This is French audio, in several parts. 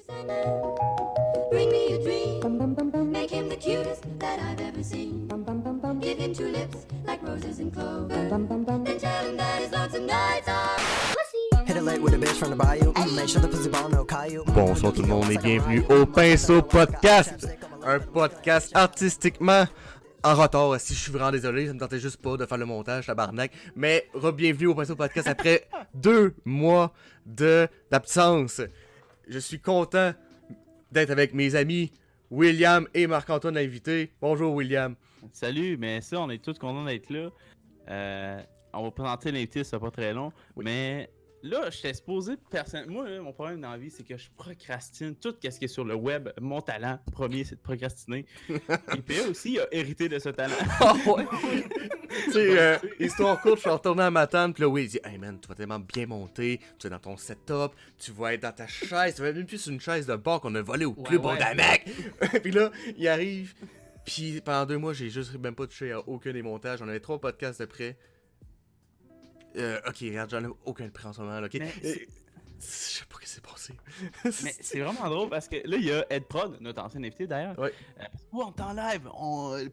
Santa, bring me a dream. Make him the cutest that I've ever seen. Give him two lips like roses and clover. And tell him that his lonesome nights are pussy. Hit it late with a bitch from the bayou. Make sure the pussy ball no caillou. Bonsoir tout le monde et bienvenue au Pinceau Podcast. Un podcast artistiquement en retard. Si je suis vraiment désolé, ça me tentait juste pas de faire le montage, tabarnak. Mais re-bienvenue au Pinceau Podcast après 2 mois d'absence. Je suis content d'être avec mes amis William et Marc-Antoine l'invité. Bonjour William. Salut, mais ça, on est tous contents d'être là. On va présenter l'invité, ça va pas très long. Oui. Mais là, j'étais supposé moi, là, mon problème dans la vie, c'est que je procrastine tout ce qui est sur le web. Mon talent premier, c'est de procrastiner. Et PA aussi a hérité de ce talent. Oh, ouais. Tu sais, histoire courte, je suis retourné à ma tante, puis là, oui, il dit « Hey man, tu vas tellement bien monter, tu es dans ton setup, tu vas être dans ta chaise, tu vas même plus sur une chaise de bar qu'on a volée au club Bondamac. » Puis là, il arrive, puis pendant 2 mois, j'ai juste même pas touché à aucun des montages. On avait 3 podcasts de près. Ok, regarde, j'en ai aucun de près en ce moment, là, ok? Je sais pas ce qui s'est passé. Mais c'est vraiment drôle parce que là, il y a Ed Prod, notre ancien invité d'ailleurs. Ouais. On est en live.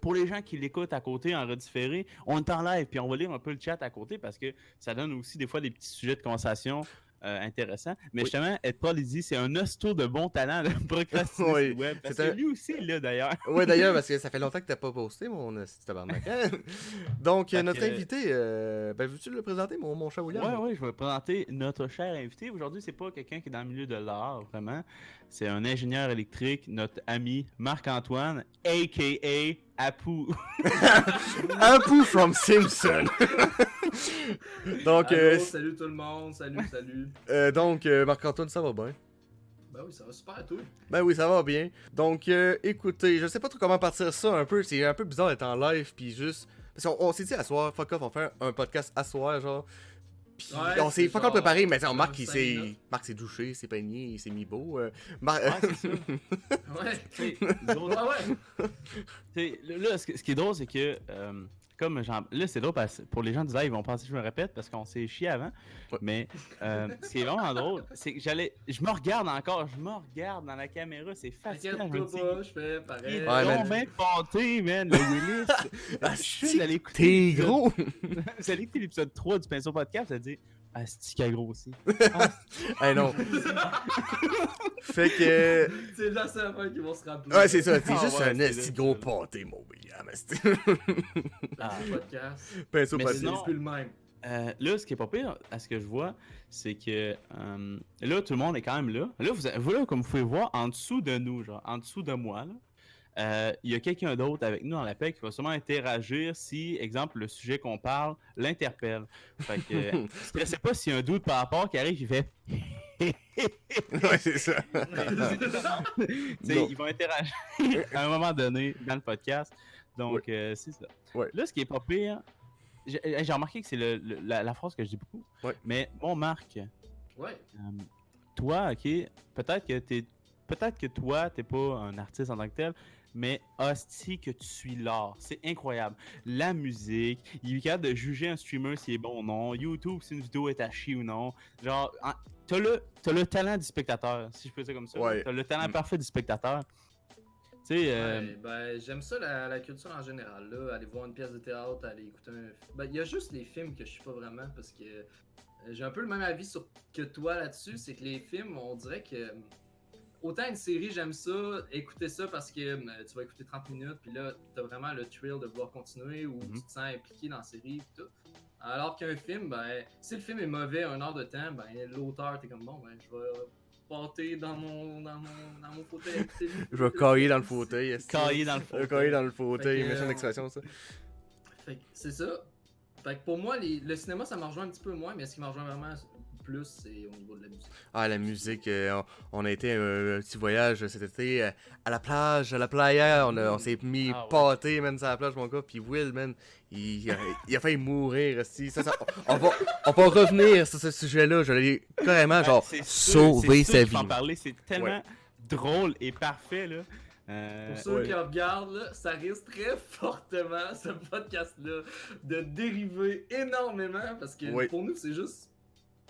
Pour les gens qui l'écoutent à côté en redifféré, on est en live. Puis on va lire un peu le chat à côté parce que ça donne aussi des fois des petits sujets de conversation intéressants. Mais justement, Ed Prod, il dit c'est un hosto de bon talent de procrastiner sur le web. Parce que lui aussi, là d'ailleurs. Oui, d'ailleurs, parce que ça fait longtemps que t'as pas posté, mon tabarnak. Donc, notre invité, veux-tu le présenter, mon cher William? Oui, je vais présenter notre cher invité. Aujourd'hui, c'est pas quelqu'un qui est dans le milieu de l'art, vraiment. C'est un ingénieur électrique, notre ami Marc-Antoine, a.k.a. Apu. Apu from Simpson. Donc, allô, salut tout le monde, salut. Donc, Marc-Antoine, ça va bien? Ben oui, ça va super, toi. Ben oui, ça va bien. Donc, écoutez, je sais pas trop comment partir ça un peu. C'est un peu bizarre d'être en live, puis juste... Parce qu'on s'est dit à soir, fuck off, on fait un podcast à soir, genre... Puis on s'est fuck off préparé, mais on Marc, Marc s'est douché, s'est peigné, il s'est mis beau. Ouais, c'est ça. Ouais. Là, ce qui est drôle, c'est que... Là, c'est drôle parce que pour les gens du live, ils vont penser que je me répète parce qu'on s'est chié avant. Ouais. Mais ce qui est vraiment drôle, c'est que je me regarde dans la caméra, c'est fatigant. Je fais pareil. Il est donc bien pâté, man, le Willis. Vous allez écouter. T'es gros. Vous allez écouter l'épisode 3 du Pinceau Podcast, ça dit « Asti qui a grossi. » Eh non. Fait que... C'est la seule affaire qui vont se rappeler. Ouais, c'est ça. T'es juste un esti gros pâté, mon William. Podcast. Pinceau mais Podcast. Sinon, c'est plus le même. Là, ce qui est pas pire, à ce que je vois, c'est que là, tout le monde est quand même là. Là, comme vous pouvez voir, en dessous de nous, genre, en dessous de moi, là, il y a quelqu'un d'autre avec nous dans l'appel qui va sûrement interagir si, exemple, le sujet qu'on parle l'interpelle. Fait que, je sais pas s'il y a un doute par rapport qui arrive, il fait... Ouais, c'est ça. Ils vont interagir à un moment donné dans le podcast. Donc, c'est ça. Ouais. Là, ce qui est pas pire, j'ai remarqué que c'est la phrase que je dis beaucoup. Ouais. Mais bon, Marc, toi, ok, peut-être que toi, t'es pas un artiste en tant que tel, mais hostie que tu suis l'art. C'est incroyable. La musique, il est capable de juger un streamer s'il est bon ou non. YouTube, si une vidéo est à chier ou non. Genre, t'as le talent du spectateur, si je peux dire comme ça. Ouais. T'as le talent parfait du spectateur. Tu sais, j'aime ça la culture en général, là. Aller voir une pièce de théâtre, aller écouter un... il y a juste les films que je suis pas vraiment, parce que j'ai un peu le même avis que toi là-dessus, c'est que les films, on dirait que... Autant une série, j'aime ça, écouter ça parce que tu vas écouter 30 minutes, puis là, t'as vraiment le thrill de vouloir continuer ou tu te sens impliqué dans la série et tout. Alors qu'un film, si le film est mauvais 1 heure de temps, l'auteur, t'es comme bon, je vais pâter dans mon fauteuil. Je vais cailler dans le fauteuil. Cailler dans le fauteuil. Méchante expression, ça. Fait que c'est ça. Fait que pour moi, le cinéma, ça me rejoint un petit peu moins, mais ce qui me rejoint vraiment plus, c'est au niveau de la musique. Ah, la musique, on a été un petit voyage cet été à la plage, à la playa, on s'est mis pâté, man, sur la plage, mon gars, puis Will, man, il a failli mourir, aussi. On va revenir sur ce sujet-là, je l'ai carrément, genre, sauver sa vie. Parler, c'est tellement drôle et parfait, là. Pour ceux qui regardent, là, ça risque très fortement, ce podcast-là, de dériver énormément, parce que pour nous, c'est juste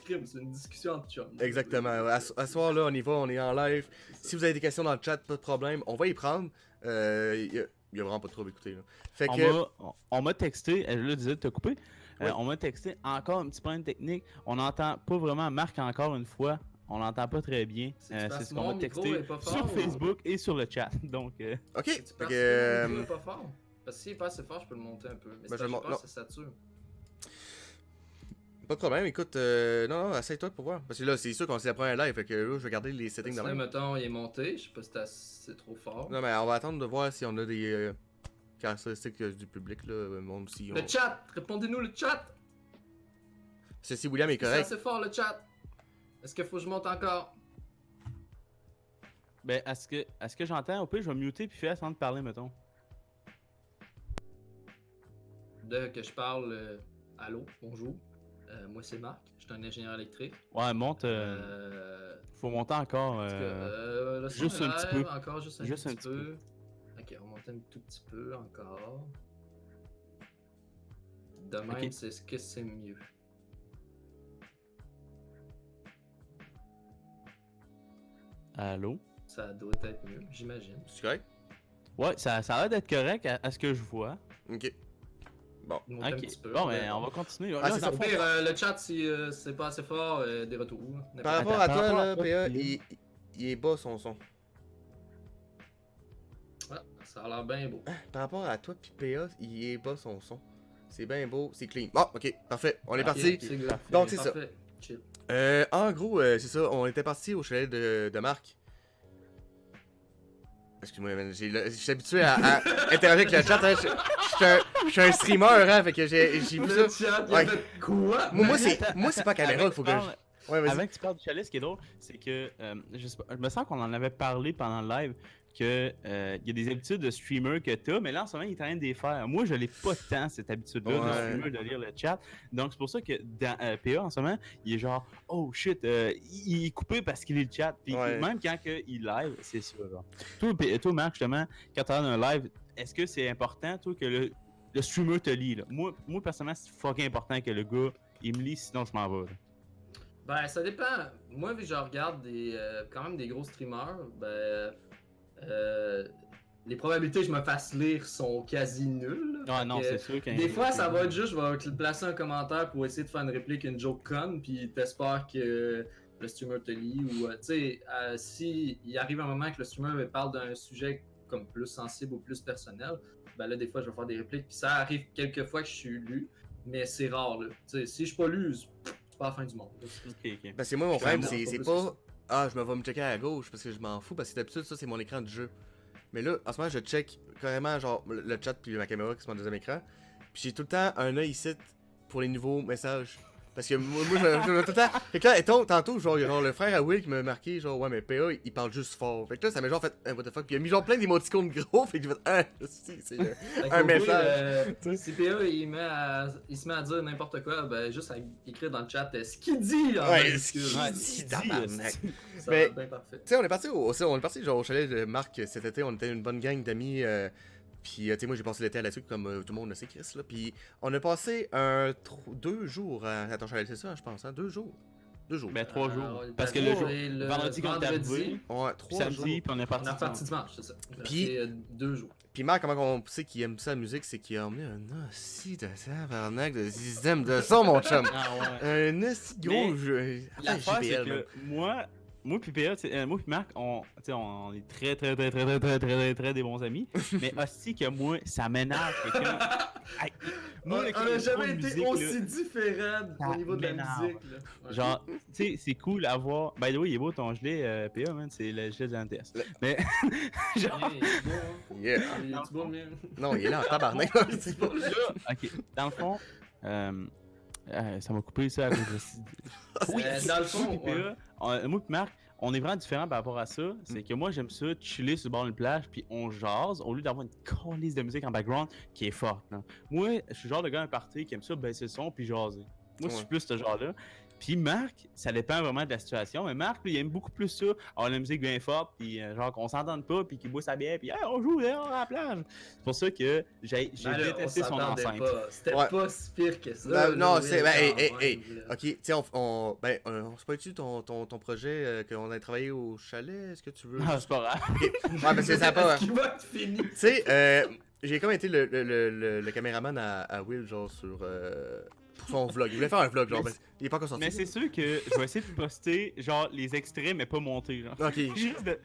crime, c'est une discussion entre chums. Exactement. À soir, là, on y va, on est en live. Si vous avez des questions dans le chat, pas de problème, on va y prendre. Il y a vraiment pas de trouble, écoutez. Là. Fait que... On m'a texté, là, désolé de te couper. Oui. On m'a texté encore un petit problème technique. On n'entend pas vraiment Marc encore une fois. On l'entend pas très bien. C'est parce C'est ce que qu'on mon m'a micro texté est pas fort, sur ou- Facebook et sur le chat. Donc, Ok. C'est Fait parce que... que mon micro est pas fort. Parce que s'il est pas assez fort, je peux le monter un peu. Mais Ben, c'est je le parce que monte- ça sature. Pas de problème, écoute, non, essaye-toi pour voir. Parce que là, c'est sûr qu'on c'est la première live, fait que là, je vais garder les settings de Là, même. mettons, il est monté. Je sais pas si c'est trop fort. Non, mais on va attendre de voir si on a des caractéristiques du public, là, même si on... Le chat! Répondez-nous le chat! Parce que si William est C'est correct, assez fort le chat! Est-ce qu'il faut que je monte encore? ben, à ce que j'entends, au pire, je vais muter puis faire sans te parler, mettons. Dès que je parle, allô, bonjour. Moi c'est Marc, je suis un ingénieur électrique. Ouais, monte. Faut monter encore. En tout cas, le son juste est un petit live, peu. encore juste un Juste petit un petit peu. Ok, on monte un tout petit peu encore. De même, Ok. c'est ce que c'est mieux. Allô? Ça doit être mieux, j'imagine. c'est correct? Ouais, ça a l'air d'être correct à ce que je vois. Ok. Bon. Monte un Ok. petit peu. Bon, mais on va continuer. Ah, Là, c'est dans ça. le Au fond, pire, le chat, si c'est pas assez fort, des retours. Par rapport à par toi, rapport à là, toi, PA, William. il est bas son son. Ah, ça a l'air bien beau. Par rapport à toi, puis PA, il est bas son son. C'est bien beau, c'est clean. Bon, ok, parfait, on est Ok, parti. C'est good. Donc, c'est ça. Parfait. Chill. En gros, c'est ça, on était parti au chalet de Marc. Excuse-moi, man, je suis habitué à interagir avec le chat, hein. Je suis un streamer, hein, fait que j'ai vu Le ça. chat, il a Ouais. fait quoi? Moi, c'est pas caméra qu'il faut que je... Ouais, vas-y. Avant que tu parles du chalet, ce qui est drôle, c'est que je sais pas, je me sens qu'on en avait parlé pendant le live que il y a des habitudes de streamer que t'as, mais là en ce moment il est en train de les faire. Moi je l'ai pas tant cette habitude-là de Ouais. streamer, de lire le chat. Donc c'est pour ça que dans PA en ce moment, il est genre oh shit, il est coupé parce qu'il est le chat. Puis Ouais. même quand il live, c'est ça. Genre. Toi Marc, justement, quand tu as un live, est-ce que c'est important toi que le streamer te lit là? Moi personnellement, c'est fucking important que le gars il me lit, sinon je m'en vais. Là. Ben, ça dépend. Moi, vu que je regarde quand même des gros streamers, ben, les probabilités que je me fasse lire sont quasi nulles. Ah Fait non, que c'est sûr qu'il y a Des un- fois, ça va être juste, je vais te placer un commentaire pour essayer de faire une réplique, une joke conne, puis t'espères que le streamer te lit. Ou, tu sais, si il arrive un moment que le streamer parle d'un sujet comme plus sensible ou plus personnel, ben là, des fois, je vais faire des répliques. Puis ça arrive quelques fois que je suis lu, mais c'est rare, là. Tu sais, si je suis pas lu, c'est pas la fin du monde. là. Ok. Parce que moi, mon Clairement, problème, c'est pas plus pas... que ça. Ah, je me vais me checker à gauche, parce que je m'en fous, parce que d'habitude, ça, c'est mon écran du jeu. Mais là, en ce moment, je check carrément, genre, le chat puis ma caméra qui sont mon deuxième écran. Puis j'ai tout le temps un œil ici pour les nouveaux messages. Parce que moi je tout le temps. Fait que là, et tantôt, genre, il y a genre le frère à Will qui m'a marqué, genre, ouais, mais PA, il parle juste fort. Fait que là, ça m'a genre fait, what the fuck. Puis il a mis genre plein d'émoticônes gros, fait que j'ai fait, si, c'est. Fait Un qu'au pire, message. si PA il se met à dire n'importe quoi, ben juste à écrire dans le chat ce qu'il dit en Ouais, majuscule. ce qu'il Ouais, dit, si, tabarnak. Ça Mais- va être bien parfait. Tu sais, on est parti genre au chalet de Marc cet été, on était une bonne gang d'amis. Puis, tu sais, moi j'ai passé l'été là-dessus, comme tout le monde le sait, Chris. Là. Puis, on a passé 2 jours à ton chalet, c'est ça, je pense, hein? 2 jours. 2 jours. Ben 3 jours. Alors, Parce que ben, le trois jour. et le Vendredi quand t'es vendredi, arrivé. Ouais, Puis 3 samedi, jours. puis on est on parti. est reparti dimanche, c'est ça. On a Puis- fait 2 jours. Puis Marc, comment on sait qu'il aime ça la musique, c'est qu'il a emmené un assis de tabarnak de système de son, mon chum. Ah ouais. Un assis gros Mais jeu. L'affaire, c'est JBL, que moi puis PA, moi puis Marc, on est très des bons amis. Mais aussi que moi, ça m'énerve quelqu'un. Hey, moi, là, On qui n'a aime jamais trop la été musique, là, aussi différents ça au niveau de la m'énerve. musique. Là. Ouais. genre, tu sais, c'est cool à voir. By the way, il est beau ton gelé, PA, man, c'est le gelé de la NTS. Mais, genre, Ouais, il est beau, hein. Yeah. Il est beau, mais- Non, il est là en tabarnak. C'est pas- là, ok, dans le fond, ça m'a coupé ça à cause de... Dans le fond, moi puis ouais. PA, moi puis Marc, on est vraiment différents par rapport à ça. C'est que moi, j'aime ça, chiller sur le bord d'une plage, puis on jase, au lieu d'avoir une colisse de musique en background qui est forte. Là. Moi, je suis le genre de gars à un party qui aime ça baisser le son puis jaser. Moi, je suis Ouais. plus ce genre-là. Puis Marc, ça dépend vraiment de la situation, mais Marc, lui, il aime beaucoup plus ça, avoir la musique bien forte, puis genre qu'on s'entende pas, puis qu'il boit sa bière, puis hey, on joue dehors à la plage. C'est pour ça que j'ai Ben là, détesté on son s'entendait enceinte. pas. C'était Ouais. pas si pire que ça. Ben, non, là, c'est. Will, Ben, quand hey, même, là. ok, tu sais, on se parle-tu ton projet qu'on a travaillé au chalet? Est-ce que tu veux. Ah, c'est pas grave. Ouais, parce que ça a pas. Est-ce qu'il va être fini? Tu sais, j'ai comme été le caméraman à Will, genre, pour son vlog. Il voulait faire un vlog, genre, Mais ben, il est pas encore sorti. Mais c'est sûr que je vais essayer de poster genre les extraits, mais pas monter. Genre. Ok. Juste de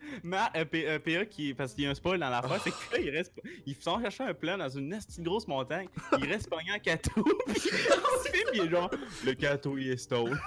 PA qui. Parce qu'il y a un spoil dans l'affaire, c'est que là, il reste. Ils sont chercher un plan dans une nasty grosse montagne. Il reste pogné en cateau. Puis on se filme, il est genre. Le cateau, il est stone.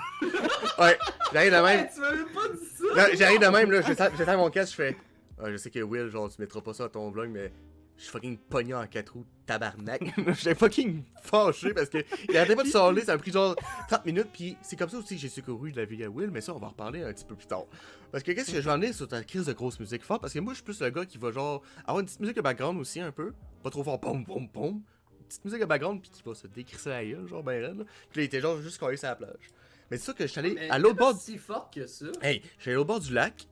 Ouais, j'arrive de même. Hey, tu m'avais pas dit ça! Là, j'arrive de même, là, je tends mon casque, je fais. Ah, je sais que Will, genre, tu mettras pas ça à ton vlog, mais je suis fucking pogné en 4 roues, tabarnak. J'étais fucking fâché parce que il arrêtait pas de sorler, ça a pris genre 30 minutes, puis c'est comme ça aussi que j'ai secouru de la vie à Will, mais ça, on va en reparler un petit peu plus tard. Parce que qu'est-ce que je vais en dire sur ta crise de grosse musique forte? Parce que moi, je suis plus le gars qui va genre avoir une petite musique de background aussi, un peu. Pas trop fort, pom pom pom. Une petite musique de background, puis qui va se décrisser la gueule, genre ben raide, là. Puis là, il était genre juste collé sur la plage. Mais c'est ça que je suis allé Mais à l'autre elle est bord. pas si forte que ça. Hey, je suis allé au bord du lac,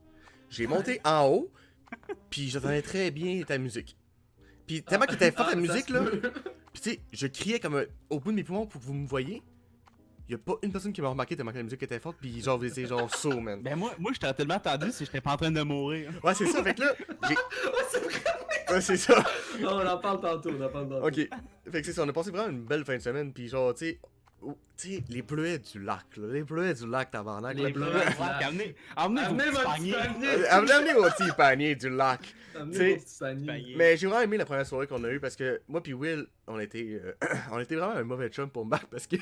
j'ai monté en haut, puis j'entendais très bien ta musique. Puis tellement que t'avais forte Ah, la ça musique, se là, peut. puis tu sais, je criais comme au bout de mes poumons pour que vous me voyez. Y'a pas une personne qui m'a remarqué tellement que la musique était forte, puis genre, c'est genre saut, man. Ben moi je t'aurais tellement attendu si j'étais pas en train de mourir. Ouais, c'est ça, fait que là, j'ai. Ouais, c'est vrai. Ouais, c'est ça. Oh, on en parle tantôt, on en parle tantôt. Ok. Fait que c'est ça, on a passé vraiment une belle fin de semaine, puis genre, tu sais, les bleuets du lac, là. Les bleuets du lac, tabarnak. Les là. bleuets. Amenez vos Amenez petits votre paniers. panier! Amenez mon petit panier du lac. Amenez t'sais, vos petits paniers. paniers. Mais j'ai vraiment aimé la première soirée qu'on a eue parce que moi puis Will, on était vraiment un mauvais chum pour Marc parce que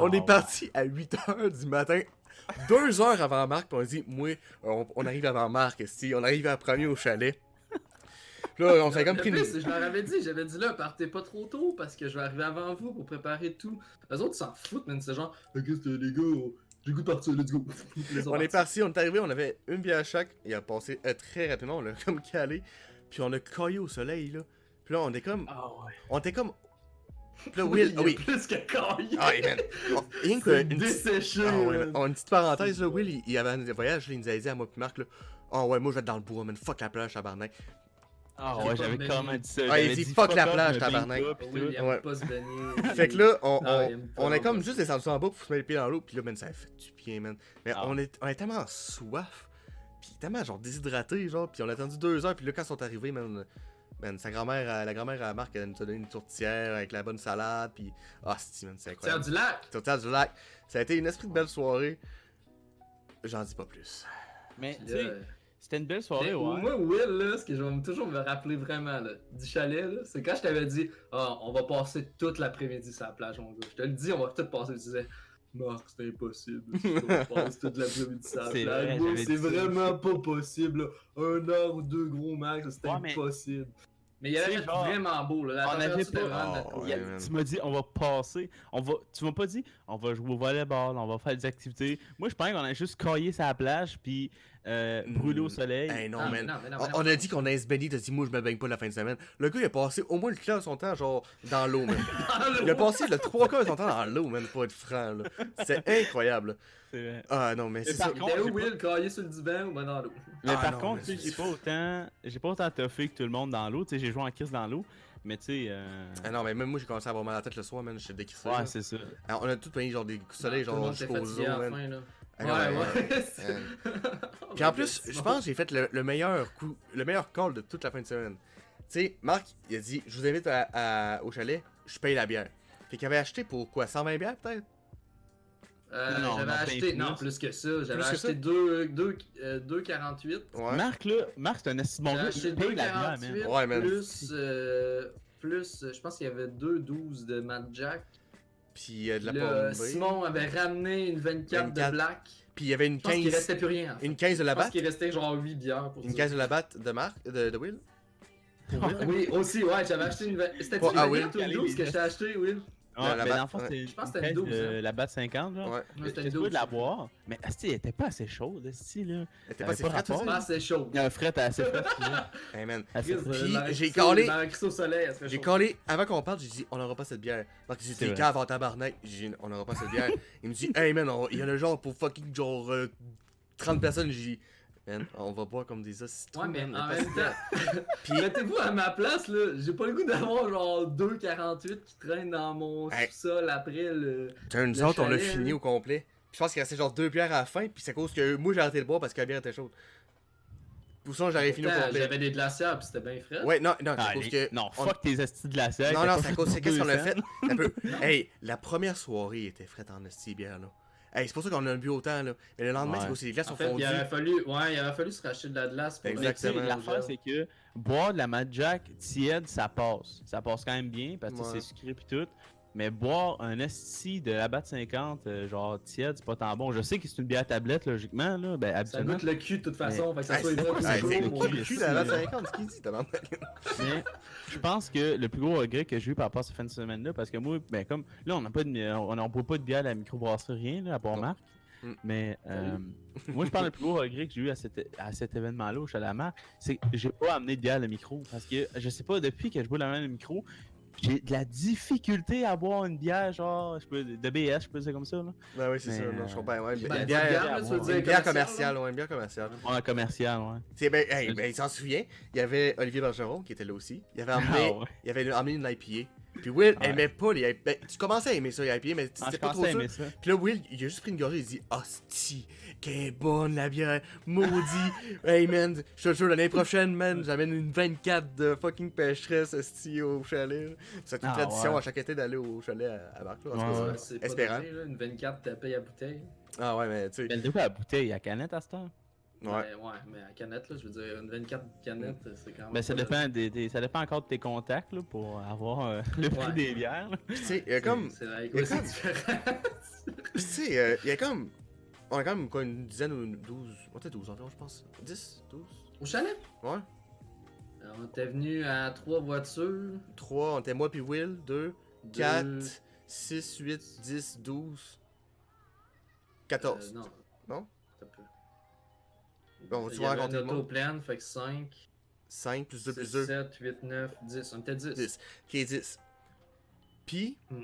on est ouais. parti à 8h du matin, 2 heures avant Marc, puis on a dit, moi, on arrive avant Marc, si on arrive à premier au chalet. Puis là, on s'est comme Le pris une... pire, c'est que je leur avais dit, j'avais dit là, partez pas trop tôt parce que je vais arriver avant vous pour préparer tout. Eux autres s'en foutent, man, c'est genre, ok, les gars, j'ai goût de partir, let's go. Les On est parti, on est arrivé, on avait une bière à chaque, il a passé très rapidement, on l'a comme calé, puis on a caillé au soleil, là. Puis là, on est comme... Ah ouais. On était comme... Puis là, Oui, Will... il y a oui. plus que caillé. Ah, man. Rien que... C'est une petite- desséché. Ah ouais, là. man. Oh, une petite parenthèse, là, Will, il avait un voyage, là, il nous a dit à moi puis Marc, là, ah ouais, moi je vais être dans le bois, man, fuck la plage, tabarnak. Ah J'ai ouais, pas j'avais baigné. quand même dit ça. Ah, il J'avais dit dit, fuck la off, plage, me baigne tabarnak. pas, pis Oui, tout. il aime Ouais. pas se baigner. Fait que là, Ah, il aime pas, on est comme non. juste descendu en bas pour se mettre les pieds dans l'eau, puis là, man, ça a fait du bien, man. Mais Ah. on est tellement soif, puis tellement genre déshydraté, genre, puis on a attendu 2 heures, puis là, quand ils sont arrivés, man, sa grand-mère, la grand-mère à Marc, elle nous a donné une tourtière avec la bonne salade, puis ah, c'est man, c'est Tiens, incroyable. du lac. Tourtière du lac. Ça a été une esprit de belle soirée. J'en dis pas plus. Mais tu Là, sais, c'était une belle soirée, ouais. Moi, Will, là, ce que je vais toujours me rappeler vraiment là, du chalet, là, c'est quand je t'avais dit, ah, on va passer toute l'après-midi sur la plage, mon gars. Je te le dis, on va tout passer. Tu disais, Marc, c'est impossible. On va passer toute l'après-midi sur la C'est plage. vrai, Moi, j'avais c'est dit ça. vraiment pas possible. Là. 1 heure ou 2 gros max, c'était Ouais, mais- impossible. Mais il y Tu avait sais, genre, vraiment beau. Là. La on avait température était pas- vraiment Oh, cool. ouais, man. Tu m'as dit, on va passer. Tu m'as pas dit, on va jouer au volleyball, on va faire des activités. Moi, je pense qu'on a juste caillé sur la plage, puis brûlé au soleil. Hey, non, Ah, man. mais non, On a dit qu'on allait se baigner, t'as dit, moi, je me baigne pas la fin de semaine. Le gars, il a passé au moins le clair de son temps, genre, dans l'eau, man. Il a passé le 3 quarts de son temps dans l'eau, man, pour être franc, là. C'est incroyable. C'est vrai. Ah, non, mais c'est par ça. Il contre, était où, j'ai Will, caillé sur le divan ou ben dans l'eau? Mais Ah, par non, contre, mais tu sais, c'est- j'ai pas autant toffé que tout le monde dans l'eau. Tu sais, j'ai joué en crise dans l'eau. Mais tu sais. Ah non, mais même moi, j'ai commencé à avoir mal à la tête le soir, man. J'étais décrissé. Ouais, c'est ça. On a tout payé, genre, des coups de soleil, Tout le genre, monde était jusqu'aux fatigué os, à la man. fin, là. Ah, non, Ouais, mais- ouais. c'est- Puis en plus, je pense que j'ai fait le meilleur coup, le meilleur call de toute la fin de semaine. Tu sais, Marc, il a dit, je vous invite au chalet, je paye la bière. Fait qu'il avait acheté pour quoi, 120 bières peut-être? Non, J'avais non, acheté, bien non, plus. plus que ça. J'avais Plus que acheté ça? 2,48. Ouais. Marc, là, Marc, c'est un esti bon J'ai gars. acheté Il paye la bière, man. 2,48 Ouais, man. plus, je pense qu'il y avait 2,12 de Mad Jack. Puis de la Là, pomme Simon avait ramené une 24 de 24. Black. Puis il y avait une Je pense qu'il 15, restait plus rien. En fait. une 15 de la Je pense batte. qu'il restait genre 8 bières pour Une ça. 15 de la batte de Marc, de Will. Oui, aussi, ouais, j'avais acheté une. C'était Pas à Will. 24 ou 12 que je t'ai acheté, Will. La mais batte, dans le fond, ouais. c'était Je pense une que c'était caisse une 12, de hein. la batte 50, genre. Ouais. Ouais, c'était J'étais une supposé de la 12. boire, mais asti, elle était pas assez chaude, asti, là. Elle était Elle pas assez avait pas frette, tu rapport. sais. Ah, c'est chaud. Il y a un fret assez frais, Hey man. assez Chris, frais. Puis, dans la j'ai cristaux- calé- dans la cristaux au soleil, elle serait J'ai chaude. collé, avant qu'on parte, j'ai dit on n'aura pas cette bière. Donc j'ai C'est dit vrai. cave en tabarnak, j'ai dit on n'aura pas cette bière. Il me dit hey man, il y en a genre pour fucking genre 30 personnes. J'ai dit man, on va boire comme des hosties. Ouais, mais man, en pas même cette bière. temps, Puis mettez-vous à ma place, là. J'ai pas le goût d'avoir genre 2,48 qui traînent dans mon Hey. sous-sol après le. turns le out, on l'a chalet, fini là. au complet. Puis je pense qu'il restait genre 2 bières à la fin, puis c'est à cause que moi j'ai arrêté de boire parce que la bière était chaude. Pour ça, j'aurais fini au Pourtant, complet. J'avais des glacières pis c'était bien frais. Ouais, non, c'est à Ah, cause que. Non, on- fuck tes astis de la sec. Non, non, c'est à cause, c'est qu'est-ce qu'on a fait. Un peu. Non. Hey, la première soirée était frette en esti bière là. Hey, c'est pour ça qu'on a bu autant là. Mais le lendemain, Ouais. c'est parce que les glaces En sont fait, fondues. il aurait fallu se racheter de la glace pour Exactement. Mais tu sais, mixer l'affaire, le c'est que boire de la Mad Jack tiède, ça passe. Ça passe quand même bien parce que Ouais. c'est sucré pis tout. Mais boire un esti de la Batte 50, genre tiède, c'est pas tant bon. Je sais que c'est une bière à tablette, logiquement, là. Ben, Ça habituellement. goûte le cul de toute façon, fait que ça Hey, soit c'est vrai quoi que ça? ça Hey, soit c'est chaud, le moi. cul de la 50, ce qu'il dit, tabarnak. Mais je pense que le plus gros regret que j'ai eu par rapport à cette fin de semaine-là, parce que moi, ben comme là, on n'a pas de, on boit pas de bière à la microbrasserie, rien, là, à part Non. Marc. Mm. Mais moi, je parle le plus gros regret que j'ai eu à cet événement-là au Chalet à Marc, c'est que j'ai pas amené de bière à la micro. Parce que je sais pas, depuis que je bois la main à la micro, j'ai de la difficulté à boire une bière, genre, je peux, de BS, je peux dire comme ça, là. Ben oui, c'est Mais, ça, non, je comprends. Ouais, Ben, une de bière, bière, là, tu veux dire une bière commerciale, commerciale, ouais, une bière commerciale. Ouais, commercial, ouais. C'est ben, hey, ben, il s'en souvient, il y avait Olivier Bergeron qui était là aussi. Il avait emmené, Ah ouais. il avait emmené une IPA. Puis Will Ouais. aimait pas les IPA. Ben, tu commençais à aimer ça, les IPA, mais Ah, c'était je pas trop pensais sûr. aimer ça. Puis là, Will, il a juste pris une gorgée, il dit hostie, qu'elle est bonne la bière, maudit. Hey man, je te jure, l'année prochaine, man, j'amène une 24 de fucking pêcheresse hostie au chalet. là. C'est une Ah, tradition ouais. à chaque été d'aller au chalet à Marc. Là, en tout Ouais, cas, ouais. Ouais, c'est pas Espérant. donné, là, une 24 tapée à bouteille. Ah ouais, mais tu sais. Mais de quoi la bouteille, à canette à ce temps? Ouais. Ouais, mais à canette, là, je veux dire, une 24 canette, c'est quand même. Ben, ça pas dépend, ça dépend encore de tes contacts, là, pour avoir le prix Ouais. des bières, là. Puis tu sais, il y a donné. comme. C'est vrai, il y a c'est comme- différent. Puis tu sais, il y a comme. On a quand même quoi, une dizaine ou une 12. On était 12 environ, je pense. 10, 12. Au chalet? Ouais. On était venu à 3 voitures. 3, on était moi puis Will. 2, deux- 4, 6, 8, 10, 12. 14. Non. Non? Ça peut. Bon, tu Il y vas avait raconter une le auto monde. pleine, fait que 5, 5 plus 2 plus 6, 2. 7, 8, 9, 10. On était 10. 10. Ok, 10. Puis. Hmm.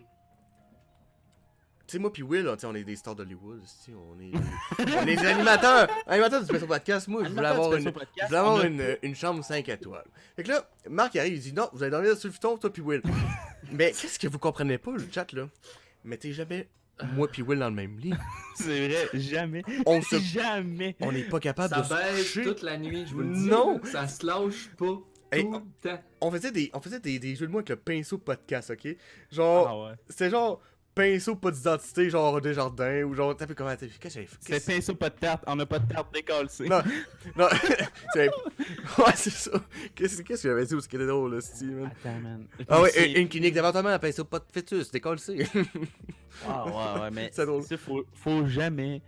Tu sais, moi puis Will, on est des stars d'Hollywood. On est, on est des animateurs. Animateurs du Special Podcast. Moi, je voulais avoir une chambre 5 étoiles. Fait que là, Marc arrive, il dit non, vous allez dormir sur le futon, toi puis Will. Mais qu'est-ce que vous comprenez pas, le chat là? Mettez jamais moi puis Will dans le même lit. C'est vrai, jamais. On se- Jamais. On n'est pas capable Ça de se baisse coucher. toute la nuit, je vous le dis. Non. là, Ça se lâche pas Hey, tout le temps. On faisait des jeux de mots avec le pinceau podcast, ok? Genre, Ah ouais. c'était genre pinceau pas d'identité, genre Desjardins, ou genre, t'as pu comment t'as fait? Qu'est-ce que j'avais fait? C'est pinceau, pas de tarte. On a pas de tarte décollée. Non, non, c'est. Ouais, c'est ça. Qu'est-ce que j'avais dit ou ce qui était drôle, là, Steve, man? Attends, man. Ah ouais, C'est- une clinique d'avortement à pinceau pas de fœtus, décolle, c'est. Ah ouais, mais C'est drôle. ça, faut jamais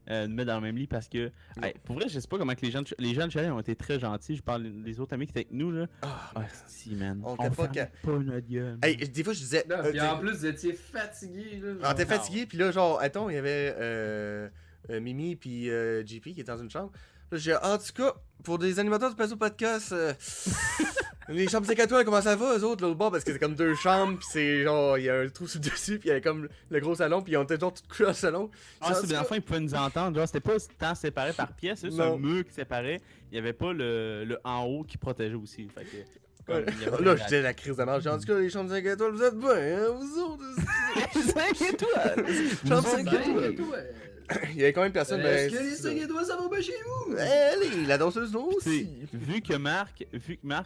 nous mettre dans le même lit parce que, hey, pour vrai, je sais pas comment que les gens de chalet ont été très gentils. Je parle des autres amis qui étaient avec nous, là. Ah, si, man. On On était pas fermait pas notre gueule. Hey, des fois, je disais. Non, puis en t'sais, plus, vous étiez fatigué. Là, on était genre. fatigué, puis là, genre, attends, il y avait Mimi puis JP qui étaient dans une chambre. Là, j'ai en tout cas, pour des animateurs du Pinceau Podcast, les chambres 5 étoiles, comment ça va, eux autres, l'autre bord, parce que c'est comme 2 chambres, puis c'est genre, il y a un trou sur le dessus, puis il y avait comme le gros salon, puis on était genre tout couchés dans le salon. Ah, J'ai c'est en tout bien, cas- enfin, ils pouvaient nous entendre. Genre, c'était pas tant séparé par pièce, c'est juste Non. un mur qui séparait. Il y avait pas le en haut qui protégeait aussi. Fait que, comme, il y avait Là, je disais la crise de marge. J'ai en tout cas, les chambres 5 étoiles, vous êtes bien, hein, vous autres. 5 étoiles! Chambre Nous 5 autres, étoiles. Ouais. Il y avait combien de personnes? Ben, Est-ce que les 5 étoiles, ça va bien chez vous? Allez, la danseuse non T'sais, aussi. vu que Marc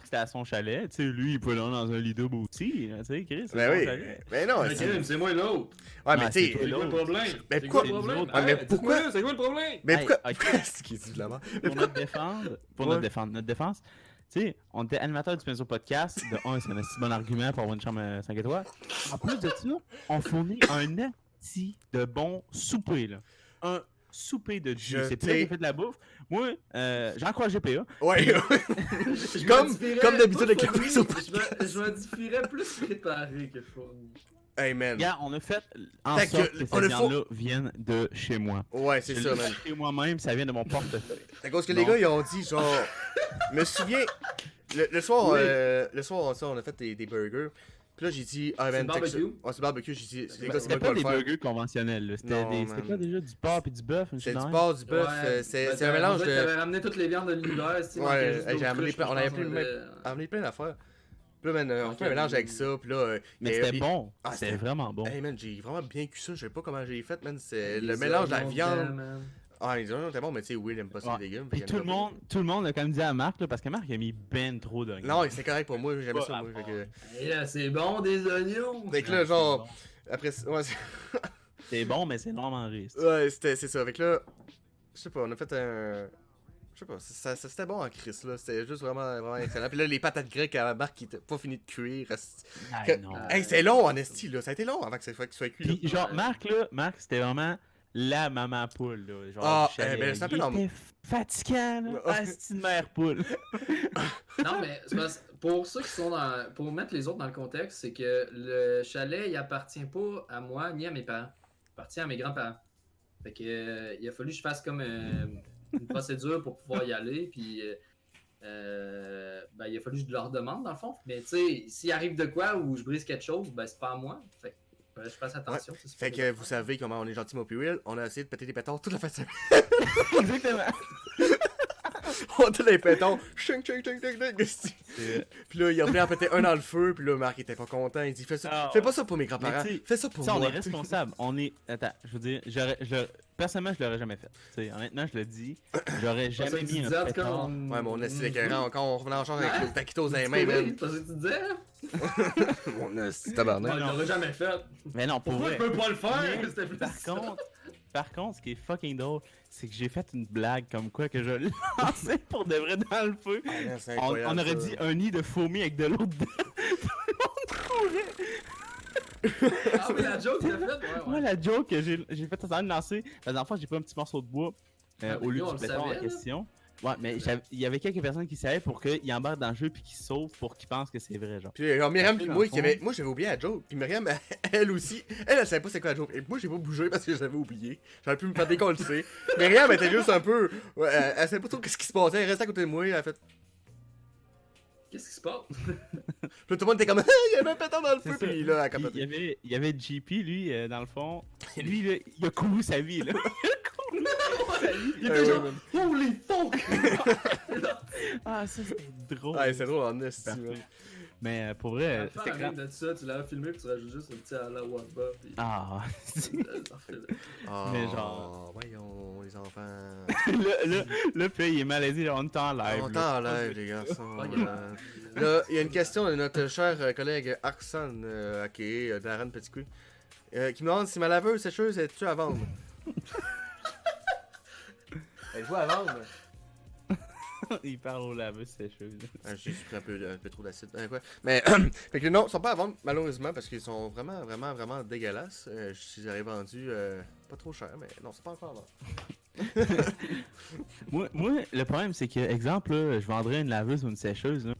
c'était à son chalet, tu sais, lui, il peut aller dans un lit double aussi, tu sais, Chris, c'est Ben son oui. chalet. Ben non, Ok, c'est. c'est moi l'autre. Ouais, mais Ah, tu c'est sais. toi, C'est quoi le problème? Mais C'est pourquoi- quoi le problème? Ouais, mais Hey, pourquoi- dites-moi, c'est quoi le problème? Mais Hey, pourquoi. ok. C'est qui dit de la merde? Mais Pour pourquoi- notre défendre, Ouais. notre défense, tu sais, on était animateur du Pinceau Podcast. De un, c'est un assez bon argument pour avoir une chambre 5 étoiles. En plus de ça, on fournit un asti de bon souper, là. Un souper de Dieu. Je C'est pas qui t'ai- fait de la bouffe. Moi, j'encourage GPA. Ouais, Je Comme- modifierais comme d'habitude pas avec la fourni, prise au je modifierais plus préparé que fourni. Hey, man. Regarde, on a fait en Fait sorte que, que on cette a viande-là vienne de chez moi. Ouais, c'est Je ça, l'ai man. acheté moi-même, ça vient de mon portefeuille. À cause que Non. les gars, ils ont dit, genre. Je me souviens, le soir, Oui. le soir, ça, on a fait des burgers. Puis là, j'ai dit, ah, C'est man, le check ça. barbecue? Ouais, c'est le barbecue. J'ai dit, les gars, c'est C'était moi qui pas vais des le faire. burgers conventionnels, là. C'était Non, c'était man. quoi déjà? Du porc puis du bœuf? C'est du porc, du bœuf, c'est un mélange de. T'avais ramené toutes les viandes de l'univers, tu sais, Ouais, manquait juste j'ai d'autres amené trucs, plein- je on avait pense, plein de amené plein d'affaires. Puis là, man, on Ok. fait un mélange avec ça. Puis là. Mais et- c'était et- bon. Ah, C'était vraiment bon. Hey, man, j'ai vraiment bien cuit ça. Je sais pas comment j'ai fait, man. C'est Les le mélange de la oignons viande. dedans, man. Ah, les oignons étaient bons, mais tu sais, Will aime pas ça, Ouais. les légumes. Puis fait qu'il tout aime le pas. monde a quand même dit à Marc, là, parce que Marc a mis ben trop d'oignons. Non, c'est correct pour moi. J'aime Pas ça, moi. rapport. Fait que, Et là, c'est bon des oignons! fait que là, genre. Après, ouais, C'est bon, mais c'est énormément risque. ouais, c'est ça. Avec là, je sais pas, on a fait un. Je sais pas, c'était bon en Chris, là. C'était juste vraiment excellent. Puis là, les patates grecques à Marc qui étaient pas fini de cuire. Ah, non. Hey, c'est long en esti, là. Ça a été long avant que ça soit cuit. là. Puis genre, Marc, c'était vraiment la maman poule, là. Genre, Ah, du chalet. ben, ça peut Il dans- était fatigant, là. Ouais. Ah, c'est une mère poule. Non, mais c'est parce- pour ceux qui sont dans. Pour mettre les autres dans le contexte, c'est que le chalet, il appartient pas à moi ni à mes parents. Il appartient à mes grands-parents. Fait que il a fallu que je fasse comme une procédure pour pouvoir y aller. Puis ben, il a fallu que je leur demande dans le fond. Mais tu sais, s'il arrive de quoi ou je brise quelque chose, ben c'est pas à moi. Fait que je fasse attention. c'est ce Fait que- que vous savez comment on est gentil, moi puis Will. On a essayé de péter des pétards toute la fin de semaine. Exactement. On était les pétards. Ching, ching, ching, ching, ching, esti. Puis là, il a pris à péter un dans le feu. Puis là, Marc était pas content. Il dit, fais ça. Ah, Fais pas ça pour mes grands-parents. Mais tu sais, Fais ça pour Ça, on moi. est responsable. On est. Attends, je veux dire, personnellement, je l'aurais jamais fait. Tu sais, honnêtement, je le dis. J'aurais Je pensais jamais que tu mis disais, en un tout cas, pétard. on- Ouais, mais on esti d'écœurant. Quand on revenait en chambre avec Ouais. le taquitos dans les Tu mains, sais, oui, man. c'est ce que tu disais. On esti tabarnak. On l'aurait jamais fait. Mais non, pour Pourquoi vrai. je peux pas le faire? Mais, C'était plus Par ça. contre, ce qui est fucking drôle, c'est que j'ai fait une blague comme quoi que je lançais pour de vrai dans le feu. Ah, man, c'est On incroyable, aurait ça. dit un nid de fourmis avec de l'eau dedans. Ah oui, la joke, t'as fait? Ouais, Moi, ouais. la joke que j'ai fait en train de lancer, la dernière fois, j'ai pris un petit morceau de bois Ah, au lieu nous, on du le béton en savait, là. question. Ouais, mais il y avait quelques personnes qui savaient pour qu'ils embarquent dans le jeu puis qu'ils sauvent pour qu'ils pensent que c'est vrai, genre. Puis genre, Myriam puis Dans moi, le fond. moi j'avais oublié la joke. Puis Myriam, elle aussi, elle savait pas c'est quoi la joke. Et moi j'ai pas bougé parce que j'avais oublié. J'aurais pu me faire décoller. Myriam était juste un peu. Ouais, elle savait pas trop qu'est-ce qui se passait. Elle restait à côté de moi. Elle a fait. Qu'est-ce qui se passe? Puis tout le monde était comme. Il y avait un pétard dans le C'est feu. ça. Puis là, elle Puis capotait. il y avait JP, lui, dans le fond. Lui, là, il a couru sa vie, là. Il Ouais, était genre, ouais, holy fuck! Ah, ça, c'était drôle. Ouais, c'est drôle en esti, Parfait. man. Mais pour vrai, À c'était faire clair. un rime de ça, tu l'avais filmé puis tu rajoutes juste un petit à la Wamba. Puis... Ah, Parfait, là. Oh, Mais genre- Voyons, les enfants. là, puis il est malaisé, on est en live. On là. t'en live, les garçons. Pas grave. Là, il y a une question de notre cher collègue Arsan, aka Darren Petitcou, qui me demande si ma laveuse sécheuse est-tu à vendre. Elle joue à vendre. Il parle au laveuse sécheuse. J'ai pris un peu trop d'acide. Quoi. Mais, fait que non, ils sont pas à vendre, malheureusement, parce qu'ils sont vraiment dégueulasses. Je les aurais vendus pas trop cher, mais non, c'est pas encore à vendre. Moi, le problème, c'est que, exemple, là, je vendrais une laveuse ou une sécheuse. Là.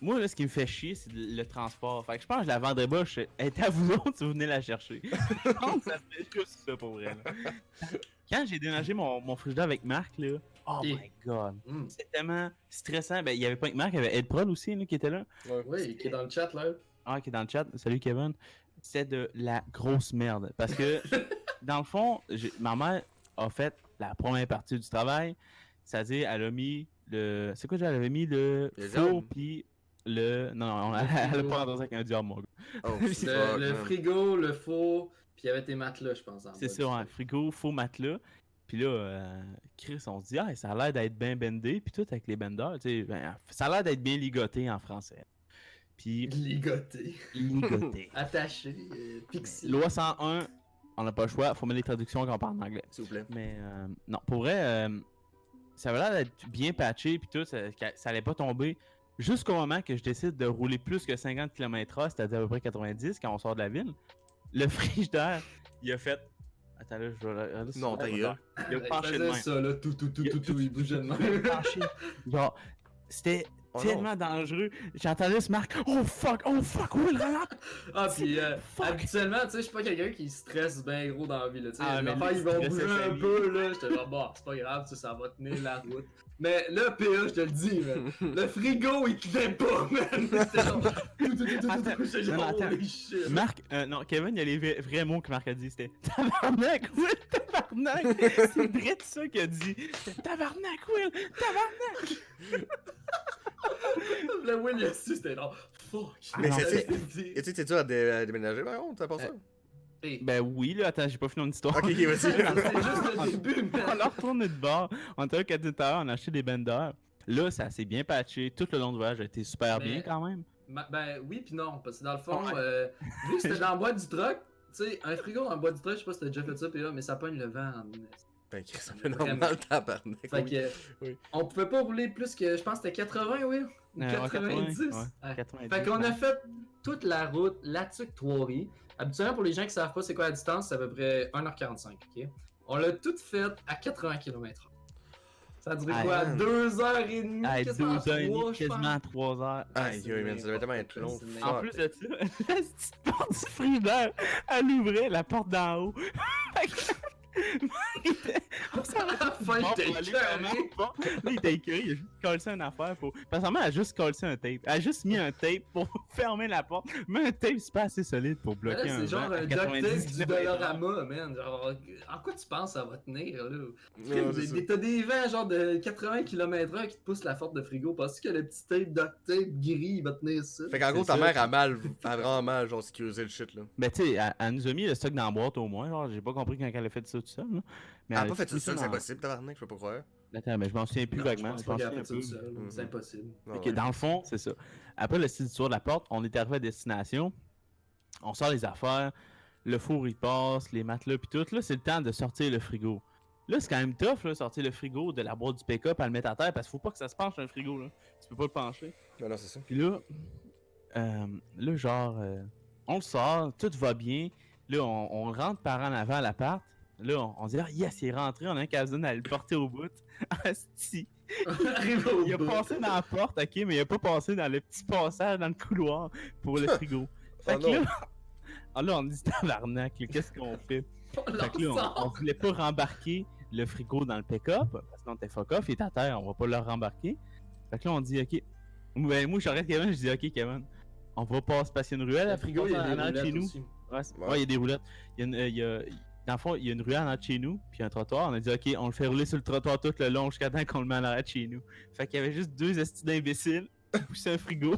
Moi, là, ce qui me fait chier, c'est le transport. Fait que je pense que je la vendrais pas. Elle est à vous autres si vous venez la chercher. Je pense que ça fait juste ça pour vrai. Là. Quand j'ai déménagé mon frigidaire avec Marc, là, oh Et- my god. Mm. C'était tellement stressant. Ben, il y avait pas que Marc, il y avait Ed Prod aussi là, qui était là. Oui, qui est dans le chat là. Ah, qui est dans le chat. Salut Kevin. C'est de la grosse merde. Parce que, dans le fond, ma mère a fait la première partie du travail. C'est-à-dire, elle a mis le. C'est quoi, elle avait mis le Le four, diable. puis le. Non, elle a pas rendu avec un diable, mon gars. Oh, Le, fuck, le man. frigo, le four, puis il y avait tes matelas, je pense. en C'est bas ça, du ouais, frigo, faux matelas. Puis là, Chris, on se dit, ah, ça a l'air d'être bien bendé, puis tout avec les benders, tu sais, ben, ça a l'air d'être bien ligoté en français. Puis, Ligoté. ligoté. Attaché. Pixie. Loi 101, on n'a pas le choix, faut mettre les traductions quand on parle en anglais. S'il vous plaît. Mais non, pour vrai, ça avait l'air d'être bien patché, puis tout, ça allait pas tomber. Jusqu'au moment que je décide de rouler plus que 50 km/h, c'est-à-dire à peu près 90 quand on sort de la ville, le frigidaire, il a fait. Attends là, je vais regarder si Non, c'est ta bon. gueule. Il a Il penché de faisait même. ça là, tout, il bougeait de Il a même. penché. Genre, c'était Oh tellement dangereux. J'entendais ce Marc, oh fuck, Will, rentre! Ah, pis Fuck. habituellement, tu sais, je suis pas quelqu'un qui stresse bien gros dans la vie, là. Tu sais, Ah, les mais affaires, lui, ils il vont stressait bouger sa un vie. peu, là. J'étais genre, bon, c'est pas grave, ça va tenir la route. Mais là, PA, je te le dis, man. Le frigo, il tenait pas, man. C'était genre. J'étais Non, genre, attends. holy shit. Marc, non, Kevin, il y a les vrais mots que Marc a dit, c'était tabarnak, Will, tabarnak! C'est vrai de ça qu'il a dit. C'était tabarnak, Will, tabarnak! Le Will, il a su, c'était genre, fuck. Mais non, c'est- dit. Et tu sais, t'es dur à déménager, par contre, t'as pas ça? Ben oui, là, attends, j'ai pas fini mon histoire. Ok, vas-y. C'est juste le début, On man. a retourné de bord, on était au 4 on a acheté des benders. Là, ça s'est bien patché, tout le long du voyage a été super Mais- bien quand même. Ben oui pis non, parce que dans le fond, Ouais. vu que c'était dans le bois du truck, tu sais, un frigo dans le bois du truck, je sais pas si t'as déjà fait ça, PA, mais ça pogne le vent en Ben, Chris, ça fait normal, tabarnak. Fait oui. que, Oui. on pouvait pas rouler plus que, je pense que c'était 80, oui? Ou Ouais, 90? ouais, Ouais. 90, Fait qu'on a ouais. fait toute la route Latuc-Trois-Rives. Habituellement, pour les gens qui savent pas c'est quoi la distance, c'est à peu près 1h45, ok? On l'a toute faite à 80 km/h. Ça a duré Ah, quoi? man. 2h30, Hey, quasiment 2h30, 3, je pense. quasiment 3h. Aïe, aïe, man, ça devait tellement être long. C'est En Fuck. plus de ça, la petite porte du frigidaire, elle ouvrait la porte d'en haut. Fait que- on s'en À la fin, Bon, j'étais pour aller écœuré. vraiment pas. Là, il était écœuré, il a juste collé une affaire pour. Parce qu'en elle a juste collé un tape. Elle a juste mis un tape pour fermer la porte. Mais un tape, c'est pas assez solide pour Mais bloquer là, un c'est genre vent à un duct tape 90 du km/h. Dollarama, man. Genre, en quoi tu penses ça va tenir, là? Non, c'est ça. T'as des vents genre de 80 km/h qui te poussent la porte de frigo. Penses-tu que le petit tape duct tape gris il va tenir ça? Fait qu'en gros, C'est ta ça. mère a vraiment mal, genre, sécurisé le shit, là. Ben, tu sais, elle nous a mis le stock dans la boîte au moins. Genre, j'ai pas compris quand elle a fait ça tout seul. Là. Mais Elle a elle pas fait mis ça seul, dans- c'est impossible, tabarnak, je peux pas croire. Attends, mais je m'en souviens plus Non, vaguement. je pense Je pas m'en qu'elle a souviens fait ça un tout peu. seul. C'est impossible. Ah Fait ouais. que dans le fond, c'est ça. Après le style tour de la porte, on est arrivé à destination. On sort les affaires. Le four, il passe, les matelas, puis tout. Là, c'est le temps de sortir le frigo. Là, c'est quand même tough, là, sortir le frigo de la boîte du pick-up à le mettre à terre, parce qu'il faut pas que ça se penche un frigo, là. Tu peux pas le pencher. Ben non, c'est ça. Puis là, genre, on le sort, tout va bien. Là, on rentre par en avant à l'appart. Là, on dit, ah, yes, il est rentré, on a un besoin d'aller le porter au bout. Asti. Arrive au Il a bout. passé dans la porte, ok, mais il a pas passé dans le petit passage dans le couloir pour le frigo. Fait Oh que non. là, là, on dit tabarnak, là, qu'est-ce qu'on fait? On Fait que là, l'en on sort. voulait pas rembarquer le frigo dans le pick-up, parce qu'on était fuck off, il est à terre, on va pas le rembarquer. Fait que là, on dit, ok. Ben, moi, j'arrête Kevin, je dis, ok, Kevin, on va pas se passer une ruelle, Le à frigo, il y a des en arrière de chez roulettes nous. aussi. Ouais, Ouais. ouais, il y a des roulettes. Dans le fond, il y a une ruelle en arrière de chez nous, puis un trottoir. On a dit, ok, on le fait rouler sur le trottoir tout le long jusqu'à temps qu'on le met en arrière de chez nous. Fait qu'il y avait juste deux estis d'imbéciles pousser un frigo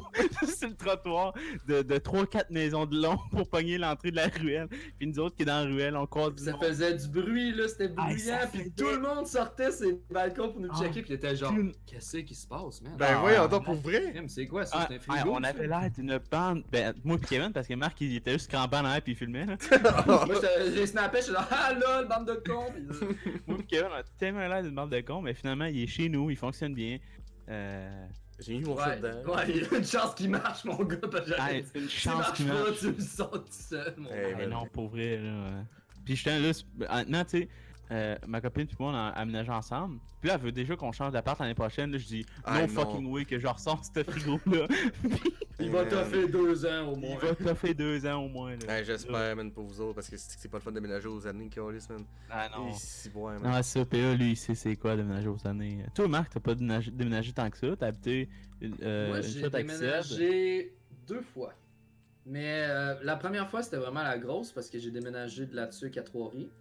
sur le trottoir de 3-4 maisons de long pour pogner l'entrée de la ruelle. Puis nous autres qui est dans la ruelle, on croise du Ça monde. faisait du bruit, là, c'était Ah, bruyant, ça puis faisait- tout le monde sortait ses balcons pour nous Ah. checker, puis il était genre, Tout- qu'est-ce qui se passe, man? Ben Ah, voyons ouais. donc, pour vrai. Crème, c'est quoi ça? Ah, C'est un frigo? on ça? avait l'air d'une bande. Ben, moi pis Kevin, parce que Marc il était juste crampé en arrière puis il filmait. Là. Moi, j'ai snappé, j'étais genre, ah là, le bande de cons! Puis, Moi pis Kevin, on a tellement l'air d'une bande de cons, mais finalement il est chez nous, il fonctionne bien. J'ai mis mon ouais, foot dedans. ouais, il y a une chance qu'il marche, mon gars, parce que Ah, j'avais c'est une dit, chance marche qu'il pas, marche. tu le sens tout seul, mon Hey, gars. Mais man. non, pour vrai, là. Puis j'étais là, maintenant, tu sais, ma copine puis moi, on a aménagé ensemble. Puis là, elle veut déjà qu'on change d'appart l'année prochaine. Là, je dis, Ah, no non. fucking way que je ressors ce frigo-là. Il va Man. toffer 2 ans au Il moins. va te faire 2 ans au moins. Là. Ouais, j'espère, man, pour vous autres, parce que c'est pas le fun de déménager aux années, Calis, man. Ah non. Si, ouais, man. Non, ça, PA, lui, il sait c'est quoi déménager aux années. Toi, Marc, t'as pas déménagé tant que ça. T'as habité Moi, une j'ai shot avec Seb. déménagé 2 fois. Mais la première fois, c'était vraiment la grosse parce que j'ai déménagé de là-dessus à Trois-Rives.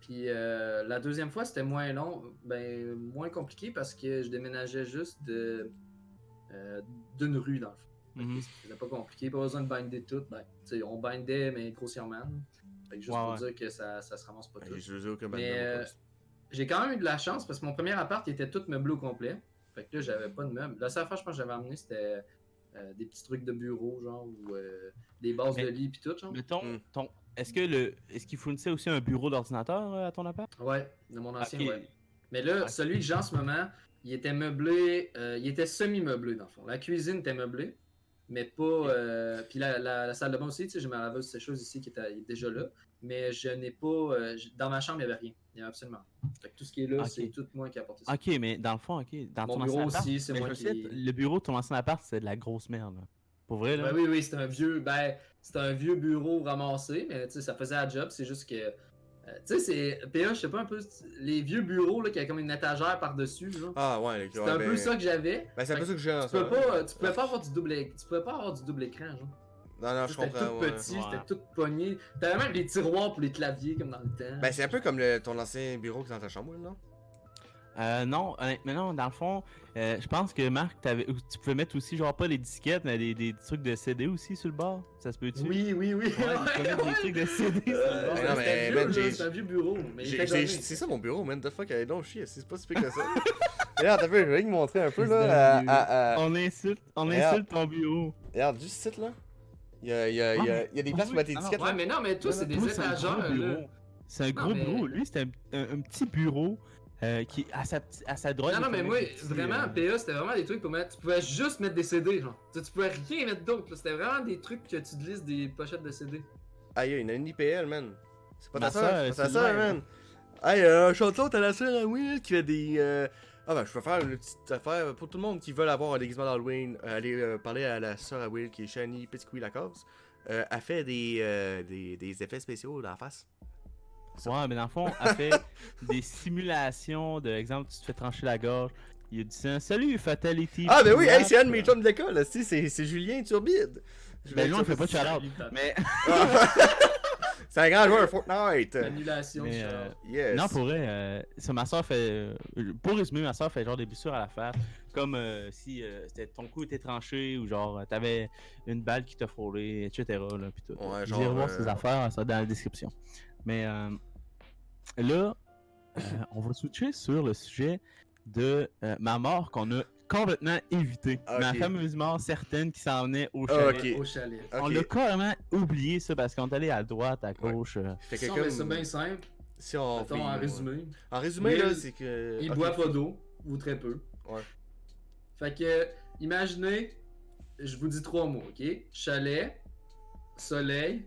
Puis la deuxième fois, c'était moins long, ben moins compliqué parce que je déménageais juste d'une rue dans le fond. Mhm. C'était pas compliqué, pas besoin de binder tout. Ben, tu sais, on bindait, mais grossièrement. Fait que juste Ouais, pour ouais. dire que ça se ramasse pas tout. Je veux aucun Mais, bandana, J'ai quand même eu de la chance parce que mon premier appart il était tout meublé au complet. Fait que là, j'avais pas de meubles. La seule fois, je pense que j'avais amené, c'était des petits trucs de bureau, genre, ou des bases Mais- de lit pis tout, genre. Mettons, Hmm. est-ce qu'il fournissait aussi un bureau d'ordinateur à ton appart? Ouais, de mon ancien, Ok. ouais. Mais là, Ok. celui que j'ai en ce moment, il était meublé, il était semi-meublé dans le fond. La cuisine était meublée, mais pas. Puis la salle de bain aussi, tu sais, j'ai ma laveuse sécheuse ici qui était déjà là. mais je n'ai pas. Dans ma chambre, il n'y avait rien. Il n'y avait absolument rien. Fait que tout ce qui est là, Ok. c'est tout moi qui ai apporté ça. Ok, mais dans le fond, ok. Dans Mon ton bureau ancien appart, aussi, c'est mais moi je me qui- souviens, le bureau de ton ancien appart, c'est de la grosse merde. Là. Pour vrai, là. Ben oui, c'était un vieux. Ben, c'était un vieux bureau ramassé, mais tu sais, ça faisait la job. C'est juste que. Tu sais, c'est. PA, je sais pas un peu. Les vieux bureaux là, qui avaient comme une étagère par-dessus. Là. Ah, ouais, C'était un peu ça que j'avais. Ben, c'est un peu Fait ça que j'ai en tu ça. pouvais pas avoir du double tu pouvais pas avoir du double écran, genre. Non, non, je C'était comprends. tout Ouais. petit, Ouais. c'était tout pogné. T'avais même des tiroirs pour les claviers comme dans le temps. Ben, c'est un peu comme ton ancien bureau qui est dans ta chambre, non? Non, honnêtement, non, dans le fond, je pense que Marc, tu pouvais mettre aussi, genre, pas les disquettes, mais des trucs de CD aussi sur le bord. Ça se peut-tu? Oui, oui, oui. Ouais, tu peux mettre des trucs de CD sur le bord. non, mais, C'était man, vieux, là, j'ai- c'est un vieux bureau. Mais il était donné. C'est ça mon bureau, man. The fuck, allez donc chier. C'est pas si pire que ça. Regarde, t'as vu, je vais te montrer un peu, Fils là. de On Regarde. insulte ton bureau. Regarde, juste ici, là. Il y a des places pour mettre des Ah non, étiquettes, Ouais, là. mais non, mais toi, c'est des Toi, c'est un étagères, gros là. bureau. C'est un gros mais- bureau. Lui, c'était un petit bureau qui à sa droite. Non, non, il mais pouvait moi, mettre des petits, vraiment, PA, c'était vraiment des trucs pour mettre. Tu pouvais juste mettre des CD, genre. Tu pouvais rien mettre d'autre, là. C'était vraiment des trucs que tu glisses des pochettes de CD. Aïe, il y a une IPL, man. C'est pas Ma ta sœur, soeur, c'est pas ta c'est soeur, le même. man. Hey, Chantelon, t'as la soeur Halloween qui fait des. Ah, ben, je peux faire une petite affaire pour tout le monde qui veut avoir un déguisement d'Halloween. Aller parler à la soeur à Will qui est Shani Petitcouille Lacasse. Elle fait des effets spéciaux dans la face. Ouais, mais dans le fond, elle fait des simulations de, exemple, tu te fais trancher la gorge. Il y a du sang. Salut, Fatality. Ah, ben oui, Puis hey, là, c'est un de mes chums d'école, c'est Julien Turbide. Ben, lui, on fait pas de shout-out. Mais, C'est un grand joueur Fortnite. Annulation, mais, genre. Yes. non, pour vrai, ça, ma soeur fait. Pour résumer, ma soeur fait genre des blessures à la face. Comme si ton cou était tranché ou genre t'avais une balle qui t'a frôlé, etc. Là, pis tout. Ouais, Vous genre, irez voir ces affaires, ça dans la description. Mais là, on va switcher sur le sujet de ma mort qu'on a complètement évité. Ok. Ma fameuse mort certaine qui s'en venait au chalet. Ok. Au chalet. Ok. On l'a carrément oublié ça parce qu'on est allé à droite, à Ouais. gauche. Fait Si que on comme- met ça bien simple, Si on mettons en résumé, En résumé, Will, là, c'est que. il ok. boit pas d'eau, ou très peu. Ouais. Fait que, imaginez, je vous dis 3 mots, ok? Chalet, soleil,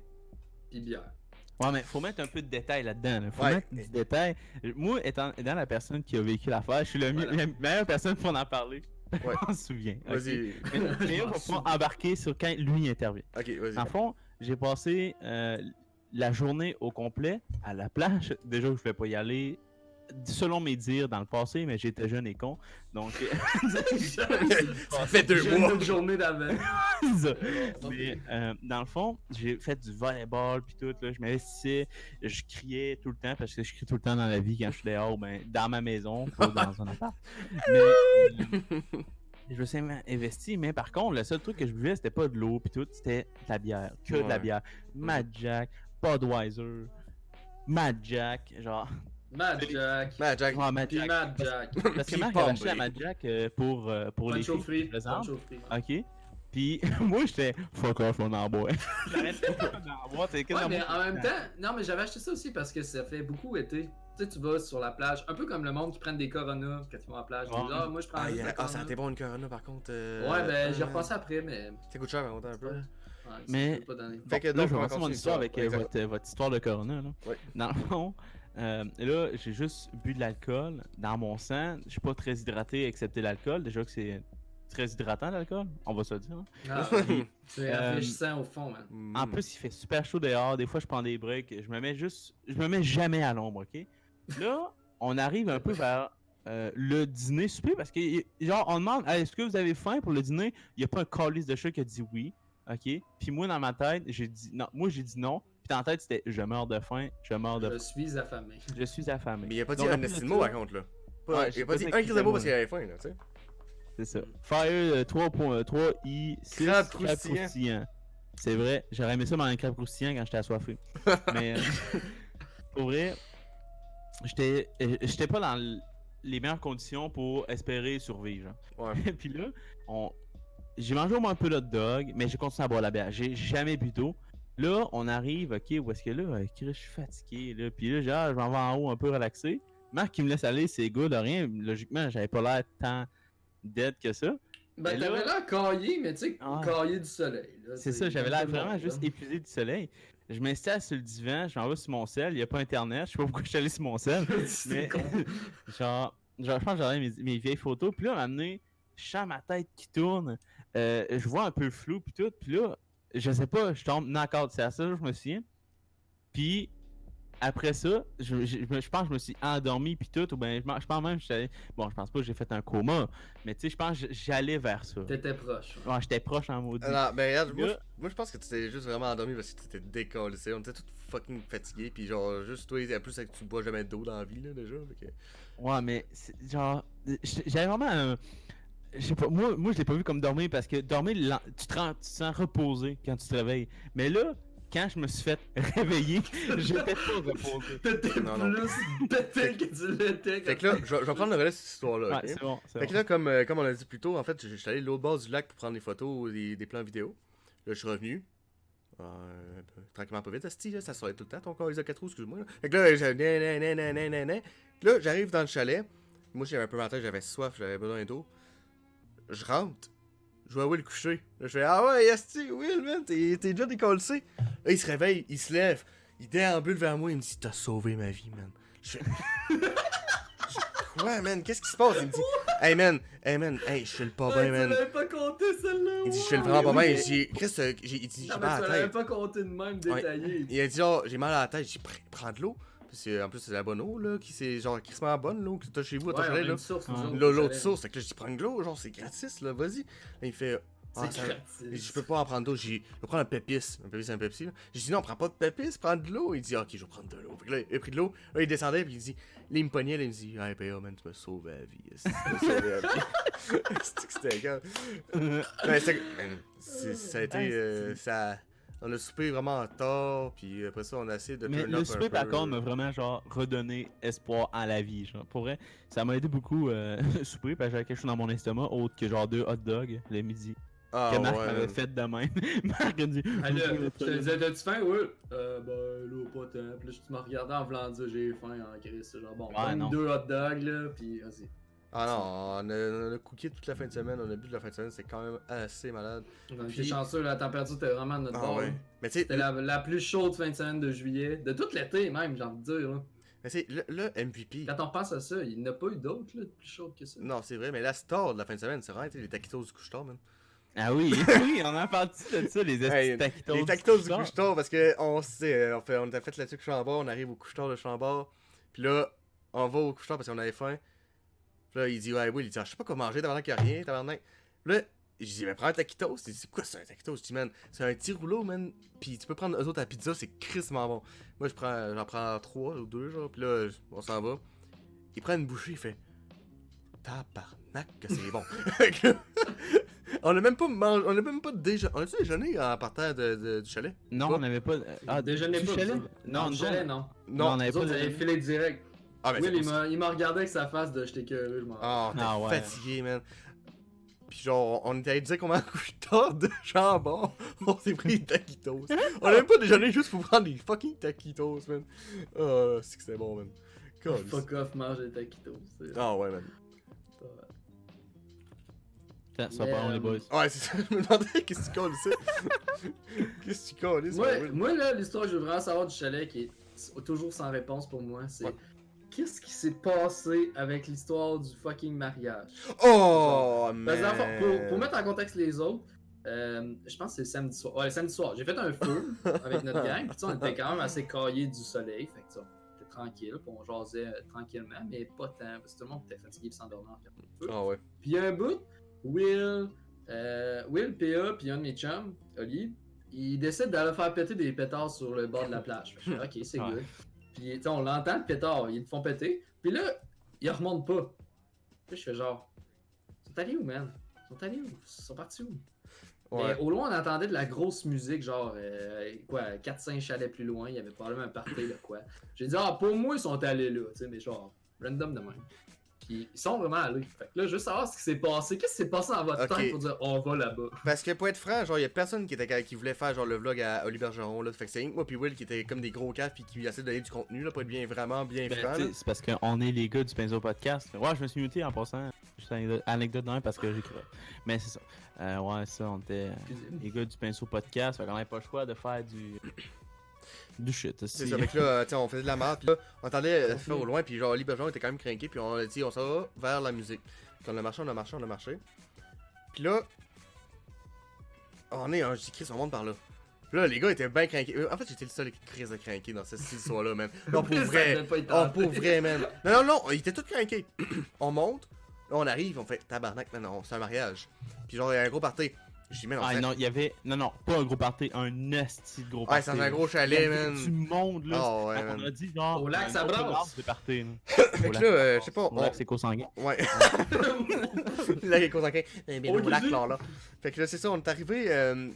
puis bière. Ouais, mais faut mettre un peu de détails là-dedans. Là. Faut Ouais. mettre du détail. Moi, étant la personne qui a vécu l'affaire, je suis la meilleure personne pour en parler. Ouais. On se souvient. ok? Vas-y. Mais Léo va pouvoir embarquer sur quand lui intervient. Ok, vas-y. En fond, j'ai passé la journée au complet à la plage. Déjà, je ne voulais pas y aller. Selon mes dires dans le passé, mais j'étais jeune et con. Donc, Ça fait 2 J'ai mois. une journée d'avant. c'est ça. Mais dans le fond, j'ai fait du volleyball puis tout. Là, je m'investissais, je criais tout le temps parce que je crie tout le temps dans la vie quand je suis dehors, ben, dans ma maison, pas dans un appart. Mais je me suis investi, mais par contre, le seul truc que je buvais, c'était pas de l'eau puis tout, c'était de la bière, que de la Ouais. bière. Mad Jack, Budweiser, Mad Jack, genre. Mad Jack. Man, Jack. Ouais, Mad Puis Jack. Mad Jack. Parce que Puis Marc avait acheté la Bombay. Mad Jack pour les Poncho filles free. présentes. Poncho free. Ok. Puis moi j'étais fuck off, on en boit. J'arrêtais pas d'en boire, c'est que Ouais, dans mais mon- en même temps, non, mais j'avais acheté ça aussi parce que ça fait beaucoup été. Tu sais, tu vas sur la plage, un peu comme le monde qui prennent des Coronas quand ils vont à la plage. Ils Ouais. disent, ah, moi je prends Ah, juste yeah. la Ah, ça a Corona. été bon une Corona par contre. Ouais, ben j'y ai repensé après, mais. Ça coûte cher, par contre, un peu. Ouais, Mais- je peux pas donner. Fait que Là, donc, je vais on passer mon continue histoire ça. avec Exact. votre histoire de Corona. Là. Ouais. Dans le fond, là, j'ai juste bu de l'alcool dans mon sang. Je suis pas très hydraté, excepté l'alcool. Déjà que c'est très hydratant, l'alcool, on va se le dire. Hein. Ah, c'est rafraîchissant au fond, man. Mm. En plus, il fait super chaud dehors. Des fois, je prends des breaks. Je me mets jamais à l'ombre, ok? Là, on arrive un peu vers le dîner souper parce que, genre, on demande, hey, est-ce que vous avez faim pour le dîner? Il n'y a pas un calice de chat qui a dit oui, ok? Puis moi, dans ma tête, j'ai dit non. Moi, j'ai dit non. Puis dans la tête, c'était je meurs de faim, je meurs de Je faim. suis affamé. Je suis affamé. Mais il a pas dit Donc, un après estime ça- mot par contre, là. Ouais, Il a j'ai pas pas dit dit un crise de mot parce mot. qu'il avait faim, là, tu sais. C'est ça. Fire 3.3 I6 Crabe croustillant. C'est vrai, j'aurais aimé ça dans un crabe croustillant quand j'étais assoiffé. Mais pour vrai, j'étais pas dans les meilleures conditions pour espérer survivre. Genre. Ouais. Puis là, j'ai mangé au moins un peu de hot dog, mais j'ai continué à boire la bière. J'ai jamais bu d'eau. Là, on arrive, ok, où est-ce que là, je suis fatigué, là. Puis là, genre, je m'en vais en haut un peu relaxé. Marc qui me laisse aller, c'est good, rien. Logiquement, j'avais pas l'air tant dead que ça. Ben, Mais t'avais là- l'air caillé, mais tu sais, Ah. caillé du soleil. là, C'est ça, j'avais un l'air peu vraiment long, juste là. épuisé du soleil. je m'installe sur le divan, je m'en vais sur mon sel, il n'y a pas internet, je sais pas pourquoi je suis allé sur mon sel, mais genre, je pense que j'avais mes vieilles photos, puis là, à un moment donné, je sens ma tête qui tourne, je vois un peu flou, puis tout, puis là, je sais pas, je tombe knock-out, c'est à ça que je me souviens. Puis après ça, je pense que je me suis endormi puis tout, ou ben je pense même que j'allais. Bon, je pense pas que j'ai fait un coma, mais tu sais, je pense que j'allais vers ça. T'étais proche. Ouais, j'étais proche en maudit. Non, ben regarde, Là- moi je pense que tu t'es juste vraiment endormi parce que tu t'étais décollé. On était tous fucking fatigués, puis genre, juste toi, en plus, que tu bois jamais d'eau dans la vie, là, déjà. Fait que... Ouais, mais genre, j'avais vraiment un. Je sais pas, moi je l'ai pas vu comme dormir parce que dormir, tu te sens reposé quand tu te réveilles. Mais là, quand je me suis fait réveiller, j'étais pas reposé. T'étais Non, non. plus pété que tu l'étais. Fait que là, je vais prendre le relais de cette histoire-là. Ouais, ok? c'est bon. Fait que là, comme on l'a dit plus tôt, en fait, j'étais allé de l'autre bord du lac pour prendre des photos, des plans vidéo. Là, je suis revenu. Tranquillement, pas vite, asti, là, ça serait tout le temps ton corps Isaac 4 roues, excuse-moi. Là. Fait que là, là, j'arrive dans le chalet. Moi, j'avais un peu mental, j'avais soif, j'avais besoin d'eau. Je rentre. Je vois Will coucher. Là, je fais ah ouais, asti, Will, man, t'es déjà décollé. Là, il se réveille, il se lève, il déambule vers moi, il me dit t'as sauvé ma vie, man. Je fais. Quoi, man? Qu'est-ce qui se passe? Il me dit hey, man, hey, je fais le pas bien, Ouais, tu man. l'avais pas compté celle-là. Il dit je fais le vraiment pas bien. Il dit Chris, il dit Non, j'ai mais mal tu à la l'avais tête. pas compté de même détaillé. Il a dit genre j'ai mal à la tête. J'ai dit prends de l'eau. Parce que, en plus, c'est la bonne eau, là, qui c'est genre crissement bonne, l'eau que t'as chez vous à ton Ouais, on a chalet, là. une source, nous Ouais. autres, L'autre au chalet. source, fait que là, je dis prends de l'eau, genre c'est gratis, là, vas-y. Là, il fait C'est ça- gratis. Il dit, je peux pas en prendre d'eau, je vais prendre un pépis. Un pépis, c'est un Pepsi, là. J'ai dit non, prends pas de pépis, prends de l'eau. Il dit ok, je vais prendre de l'eau. Fait que là, il a pris de l'eau, là, il descendait, puis il dit, là, il me pognait, là, il me dit, hey, PA, man, tu m'as sauvé la vie. Tu m'as sauvé la vie. C'est que c'était grave. Ouais, ça a été, ça. On a soupé vraiment tard, puis après ça, on a essayé de Mais turn le up un souper, par peu. contre, m'a vraiment, genre, redonné espoir en la vie, genre. Pour vrai, ça m'a aidé beaucoup, souper, parce que j'avais quelque chose dans mon estomac, autre que, genre, 2 hot dogs le midi. Ah, Que Marc ouais, m'avait man. fait de même. Marc a dit... Ah là, je te disais, t'as-tu faim? Ouais. Ben là, pas tant. Puis là, tu m'as regardé en voulant dire j'ai faim en crise. Genre, bon, Ouais, prends non. 2 hot dogs, là, pis vas-y. Ah non, on a cooké toute la fin de semaine, on a bu de la fin de semaine, c'est quand même assez malade. On Puis- était chanceux, la température était vraiment de notre Ah bord. ouais. là. Mais tu sais, C'était la plus chaude fin de semaine de juillet. De tout l'été, même, j'ai envie de dire. Là. le MVP. Quand on pense à ça, il n'y en a pas eu d'autres là, de plus chaudes que ça. Non, c'est vrai, mais la star de la fin de semaine, c'est vraiment les taquitos du couche-tard, man. Ah oui, oui, on en parle-tu de ça, les Hey, taquitos. les taquitos du couche-tard, parce que on a fait là-dessus Chambord, on arrive au couche-tard de Chambord, puis là, on va au couche-tard parce qu'on avait faim. Puis là, il dit, ouais, oui, il dit, ah, je sais pas quoi manger, tabarnak, y'a rien, tabarnak. Puis là, je dis, mais prends un taquitos. Il dit, c'est quoi, c'est un taquitos? Je dis, man, c'est un petit rouleau, man. Puis tu peux prendre eux autres à la pizza, c'est crissement bon. Moi, j'en prends 3 ou 2, genre, puis là, on s'en va. Il prend une bouchée, il fait, tabarnak, que c'est bon. Fait que là, on a même pas mangé, on a même pas déjeuné. On a-tu déjeuné en partant du chalet? Non, Pas? on n'avait pas... Ah, Déjeuner du pas. chalet? Non, nous chalet, autres- non. Non, on n'avait Nous pas... autres, vous avez filé direct. Ah, ben Will, c'est il m'a regardé avec sa face de j'étais curieux, je m'en Ah, on était Ah, ouais. fatigué, man. Puis genre, on était allé dire qu'on mange un couche-tard de jambon. On s'est pris des taquitos. On a même pas déjeuné juste pour prendre des fucking taquitos, man. Ah, c'est que c'était bon, man. God. Fuck off, mange des taquitos. Ah ouais, man. Ça va pas long, les boys. Ouais, c'est ça. Je me demandais qu'est-ce que tu colles, ça. Qu'est-ce que tu colles, ça? Moi, là, l'histoire que je veux vraiment savoir du chalet, qui est toujours sans réponse pour moi, c'est Ouais. qu'est-ce qui s'est passé avec l'histoire du fucking mariage? Oh, man. Parce que dans le fond, pour mettre en contexte les autres, je pense que c'est samedi soir. Ouais, samedi soir. J'ai fait un four avec notre gang. Puis, tu sais, on était quand même assez caillés du soleil. Fait que, tu sais, on était tranquille. Puis on jasait tranquillement, mais pas tant. Parce que tout le monde était fatigué et s'endormait en regardant le feu. Ah ouais. Puis il y a un bout, Will, PA, puis un de mes chums, Oli, ils décident d'aller faire péter des pétards sur le bord de la plage. Fait que je fais, ok, c'est Ouais. good. Puis tu sais, on l'entend le pétard, ils le font péter. Puis là, ils remontent pas. Puis je fais genre, ils sont allés où, man? Ils sont allés où? Ils sont partis où? Ouais. Mais au loin, on entendait de la grosse musique, genre, 4-5 chalets plus loin, il y avait probablement un party de quoi. J'ai dit, ah, pour moi, ils sont allés là, tu sais, mais genre, random de même. Puis ils sont vraiment allés. Fait que là, juste savoir ce qui s'est passé. Qu'est-ce qui s'est passé dans votre Ok. tête pour dire, on va là-bas? Parce que pour être franc, genre, y a personne qui voulait faire genre le vlog à Oli Bergeron, là. Fait que c'est rien que moi puis Will qui était comme des gros caves puis qui essaient de donner du contenu, là, pour être vraiment bien Ben, franc, tu là. sais, c'est parce qu'on est les gars du Penzo Podcast. Ouais, je me suis muté en passant. Juste une anecdote d'un parce que j'écris. Mais c'est ça. Ouais, ça, on était Excusez-moi. les gars du Pinceau Podcast. Fait qu'on avait pas le choix de faire du. Du shit, C'est ça, fait que là, on faisait de la merde, pis là, on entendait faire au loin, pis genre, Oli Bergeron était quand même craqué, pis on a dit, on s'en va vers la musique. Puis on a marché. Pis là, on est, je dis, Chris, on monte par là. Pis là, les gars étaient bien craqués. En fait, j'étais le seul Chris de craqué dans cette histoire-là, man. Non, pour vrai. Ça devait pas être Oh, tenté. pour vrai, man. Non, ils étaient tous craqués. On monte, là, on arrive, on fait tabarnak, non, c'est un mariage. Pis genre, il y a un gros party. Je dis, mais non, Ah c'est- non, il y avait. Non, pas un gros party, un esti de gros Ouais, party. c'est dans un gros chalet, man. Du monde, là. Ah ouais, on man. a dit, genre. Au lac, un ça gros brasse. lac de party, là. Fait Au que lac, là, je sais pas, Au lac, c'est co-sanguin. Ouais. Là, il est content. Bien, Oh, au lac, Dieu. là. Fait que là, c'est ça, on est arrivé,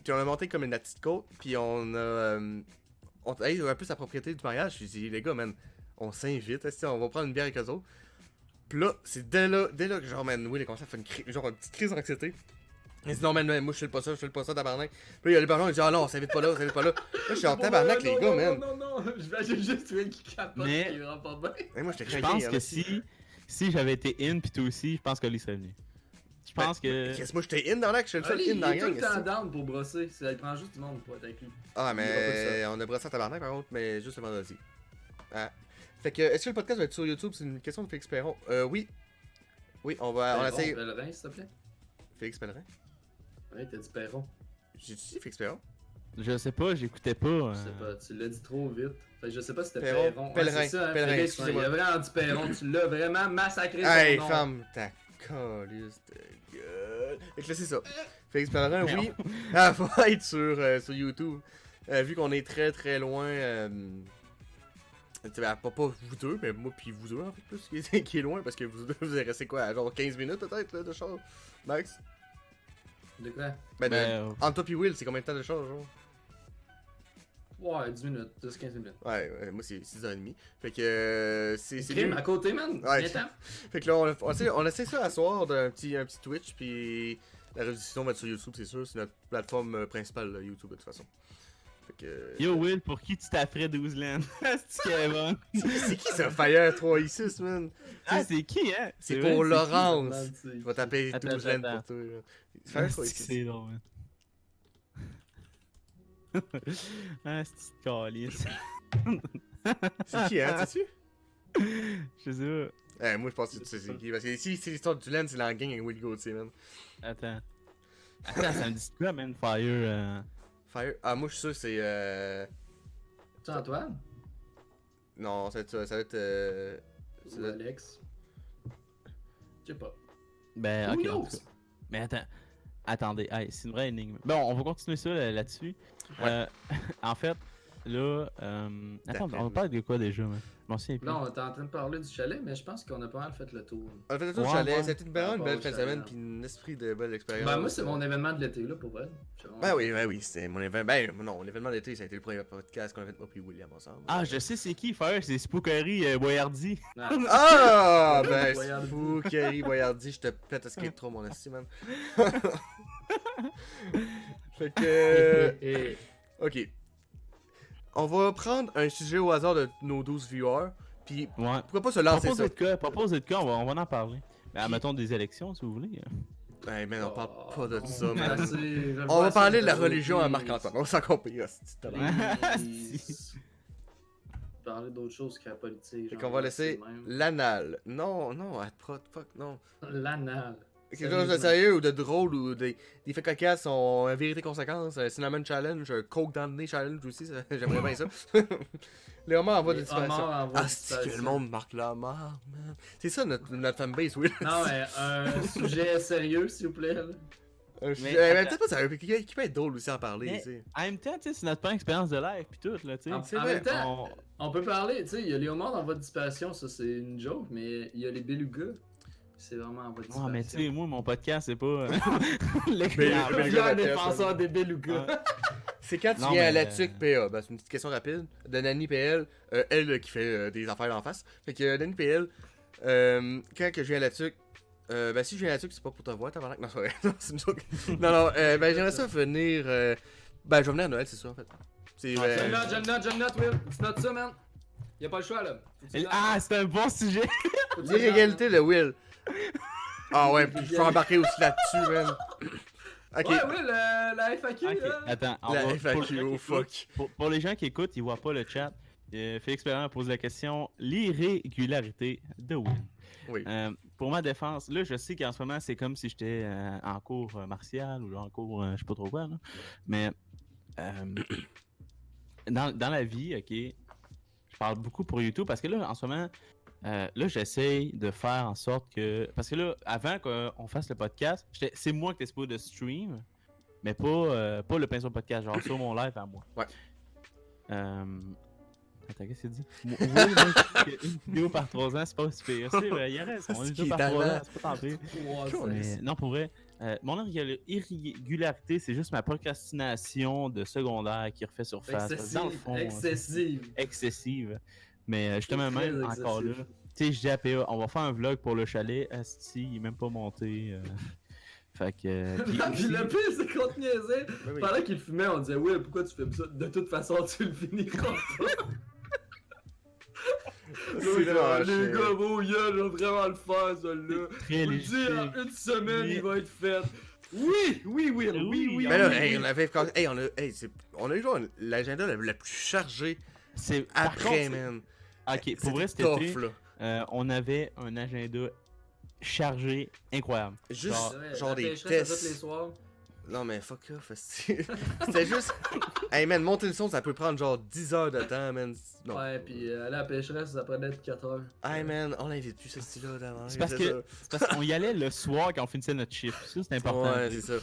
puis on a monté comme une petite côte, puis on a. On a eu un peu sa propriété du mariage. Je lui ai dit, les gars, man, on s'invite, est-ce que on va prendre une bière avec eux autres. Puis là, c'est dès là que genre, man, Will a commencé à faire genre une petite crise d'anxiété. Il dit, non, man, moi, je fais pas ça, tabarnak. Puis là, il y a le baron, il dit, ah non, on s'invite pas là. Là, je suis en tabarnak, les gars, man. Non, j'imagine juste Will qui capote, Mais- qui rend pas bien. Et moi, j'étais Je craqué. pense que si j'avais été in, pis toi aussi, je pense que lui serait venu. Je pense que. Qu'est-ce que moi, j'étais in dans l'ac, je suis le seul Ali, in dans la il est tout gang. le temps est-ce que- down pour brosser. Il prend juste du monde pour être avec lui. Ah, Il va pas mais on a brossé en tabarnak, par contre, mais juste le vendredi. Ah. Fait que, est-ce que le podcast va être sur YouTube? C'est une question de Félix Perron. Oui. Oui, on essaie. Pellerin, s'il te plaît. Félix Pellerin? Ouais, t'as dit Perron. J'ai dit Félix Perron? Je sais pas, j'écoutais pas. Je sais pas, tu l'as dit trop vite. Fait que je sais pas si c'était Perron, Perron. Pellerin, c'est ça, hein, Pellerin, Félix, excusez-moi. il a vraiment dit Perron, tu l'as vraiment massacré son Hey, nom. femme, ta calisse de gueule. Fait que là, c'est ça. Félix Pellerin, oui. Ah, faut être sur YouTube. Vu qu'on est très très loin. Pas vous deux, mais moi puis vous deux en fait, plus qui est loin parce que vous deux, vous avez resté quoi, genre 15 minutes peut-être là, de char, Max? De quoi? Ben, Ben, entre toi pis Will, c'est combien de temps de char, genre? Ouais, 10 minutes, 10-15 minutes. Ouais, moi c'est 6h30. Fait que c'est Crime mieux. à côté, man. Ouais. Viens-t'en. Fait que là, on essaie ça à soir d'un petit Twitch, puis la rediffusion va être sur YouTube, c'est sûr. C'est notre plateforme principale, là, YouTube, de toute façon. Fait que... Yo Will, pour qui tu t'affrais 12 laines? C'est Kevin. C'est qui ça, Fire 3i6, man? Ah, c'est qui, hein? C'est vrai, pour qui? Laurence. C'est- Je vais taper Attends, 12 laines attends. pour toi, là. Ah, Fire c'est 3i6. c'est drôle, man. Ah, c'est calice. C'est qui, hein, sais-tu? Je sais Moi, je pense que tu sais c'est qui. Parce que ici, c'est l'histoire du Land, c'est la gang avec Will Gauthier, man. pas. Attends, ça me dit quoi, man? Fire. Fire. Ah, moi, je suis sûr que c'est. Tu Antoine? Non, ça va être. Ou Alex? Je sais pas. Ben, Who ok. en knows? tout cas. Mais attendez, hey, c'est une vraie énigme. Bon, on va continuer ça là-dessus. Ouais. En fait, là. Attends, on va parler de quoi déjà, man? Je m'en souviens plus. Là, on est en train de parler du chalet, mais je pense qu'on a pas mal fait le tour. On a fait tout le Ouais, chalet, ouais. c'était une Par belle rapport fin au de semaine, chalet, puis un esprit de belle expérience. Ben, moi, c'est mon événement de l'été, là, pour vrai. Ben oui, c'était mon événement. Ben non, l'événement d'été, ça a été le premier podcast qu'on a fait moi puis William ensemble. Ah, je sais c'est qui, Fire, c'est Spookery Boyardi. Ah! Ben, c'est Boyardi. fou, Kerry Boyardi, je te pète à skate trop, mon esti, man. Fait que. Ok. On va prendre un sujet au hasard de nos 12 viewers, puis Ouais. pourquoi pas se lancer ça? Propose de cas, on va en parler. Ben, mettons des élections, si vous voulez. Ben, man, on parle pas de Oh, ça, man. assez- On va parler de la assez- religion à Marc-Antoine, on s'en compris, hostie, t'as l'air. Please. Parler d'autre chose que la politique. Fait genre, qu'on va laisser c'est même. l'anal. Non, fuck, non. L'anal. Quelque chose de sérieux ou de drôle ou des faits cocasses sont vérité conséquence, un cinnamon challenge, un coke dans le nez challenge aussi, j'aimerais bien ça. Les homards en voie de Les disparition. homards en voie de Ah, c'est que le disparition. monde marque la mort, man. C'est ça notre fanbase, oui. Non, mais un sujet sérieux, s'il vous plaît. Là. Peut-être pas sérieux, qui peut être drôle aussi à en parler, Mais- tu sais. En même temps, tu sais, c'est notre première expérience de live, pis tout, là, tu sais. En, c'est en vrai. même temps, on peut parler, tu sais, il y a les homards en voie de disparition, ça c'est une joke, mais il y a les belugas, c'est vraiment en voie de Ouais, disparition. mais tu sais, moi, mon podcast, c'est pas. Beluga Fier podcast, défenseur des belugas. C'est quand tu Non, viens à mais, la TUC PA. Ben, c'est une petite question rapide. De Nani PL, elle qui fait des affaires en face. Fait que Nani PL, quand que je viens à la TUC, ben si je viens à la TUC, c'est pas pour te voir, tabarnak. Non, c'est vrai. Non, c'est une joke. non, ben j'aimerais ça venir. Ben, je vais venir à Noël, c'est ça en fait. C'est. Je note, Will. Tu notes ça, man. Y'a pas le choix, là. Faut que tu notes. Ah, c'est un bon sujet! Faut que tu notes. L'irrégalité de Will. Ah ouais, puis je peux embarquer aussi là-dessus, man. Ok, Ouais, la FAQ, Ok, là. attends. on la va- pour les gens FAQ, qui oh écoutent- fuck. Pour les gens qui écoutent, ils voient pas le chat. Félix Perrin pose la question l'irrégularité de Will. Oui. Pour ma défense, là, je sais qu'en ce moment, c'est comme si j'étais en cours martial ou en cours, je sais pas trop quoi, là. Mais euh, dans la vie, ok, je parle beaucoup pour YouTube parce que là, en ce moment, là, j'essaye de faire en sorte que. Parce que là, avant qu'on fasse le podcast, c'est moi qui étais supposé de stream, mais pas le pinceau podcast, genre sur mon live à moi. Ouais. Attends, qu'est-ce qu'il dit? Oui, moi, je dis qu'une vidéo par 3 ans, c'est pas aussi pire. C'est vrai, il y a raison. Une C'est vidéo qui par est 3 ans, talent. c'est pas tant pire. Ouais, Mais non, pour vrai, mon irrégularité, c'est juste ma procrastination de secondaire qui refait surface. Dans le fond, excessive. Mais justement, Très même encore là, excessif. tu sais, je dis à PA, on va faire un vlog pour le chalet. Asti, il est même pas monté. Fait que. Puis Puis aussi- le pire, c'est qu'on te niaisait. Oui, oui. Pendant qu'il fumait, on disait, ouais, pourquoi tu fais ça? De toute façon, tu le finiras pas. C'est vraiment Les chiant. gars, bon, yeah, je vais vraiment le faire, celui-là. Très Je vous le dis, léger. en une semaine, Oui. il va être fait. Oui, oui, oui, oui, Oui, oui. Mais là, oui, hey, oui. on avait. Hey, on a eu genre l'agenda la plus chargée C'est par après, contre, man. Ok, pour vrai, cet C'était été, tough, là. on avait un agenda chargé incroyable. Juste, Genre- C'est vrai, genre la des pêcheresse à tous les tests. soirs. Non, mais fuck off, esti. C'était juste. Hey, man, monter le son, ça peut prendre genre 10 heures de temps, man. Non. Ouais, puis aller à la pêcheresse, ça prenait 4 heures. Hey, man, on l'invite plus, ce style-là, d'avant. C'est parce qu'on y allait le soir quand on finissait notre chiffre. Ça, c'est important. Ouais, c'est ça.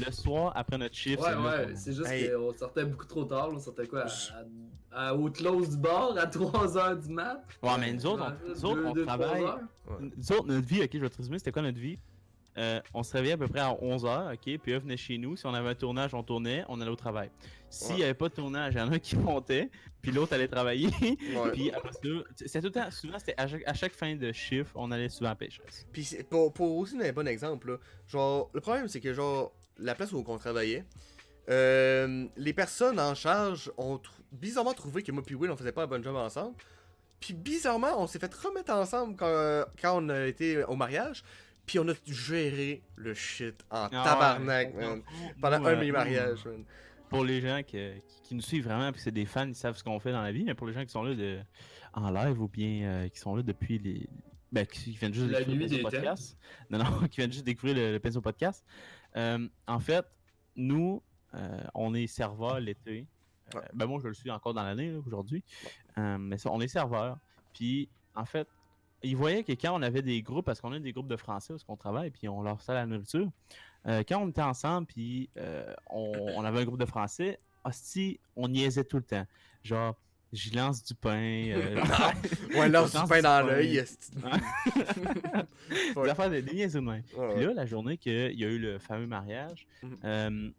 Le soir après notre chiffre, Ouais, c'est là ouais, qu'on- c'est juste Hey. qu'on sortait beaucoup trop tard. On sortait quoi au close du bar à 3h du mat. Ouais, mais nous autres, on travaille. Nous autres, notre vie, ok, je vais te résumer, c'était quoi notre vie? On se réveillait à peu près à 11h, ok, puis eux venaient chez nous. Si on avait un tournage, on tournait, on allait au travail. S'il n'y avait pas de tournage, il y en a un qui montait, puis l'autre allait travailler. Ouais. Puis après ça, c'était tout le temps, souvent, c'était à chaque fin de chiffre, on allait souvent à la pêcheresse. Puis pour aussi un bon exemple, là, genre, le problème c'est que genre, la place où on travaillait, les personnes en charge ont bizarrement trouvé que moi et Will on faisait pas un bon job ensemble. Puis bizarrement, on s'est fait remettre ensemble quand on a été au mariage. Puis on a géré le shit en tabarnak, man. Pendant un de mes mariages, man. Pour les gens qui nous suivent vraiment, puis c'est des fans, ils savent ce qu'on fait dans la vie, mais pour les gens qui sont là en live ou bien qui sont là depuis les. Ben, qui viennent juste La découvrir nuit le Pinceau des podcast. Non, qui viennent juste découvrir le Pinceau podcast. En fait, nous, on est serveurs l'été. Ouais. Ben, moi, je le suis encore dans l'année, là, aujourd'hui. Mais ça, on est serveurs. Puis, en fait, ils voyaient que quand on avait des groupes, parce qu'on a des groupes de Français où on travaille, puis on leur sert la nourriture, quand on était ensemble, puis on avait un groupe de Français, hostie, on niaisait tout le temps. Genre, j'y lance du pain. Ouais, lance je du pain dans l'œil, esti. Des affaires de niaiseries de même. Ouais, Puis ouais. là, la journée qu'il y a eu le fameux mariage, Mhm.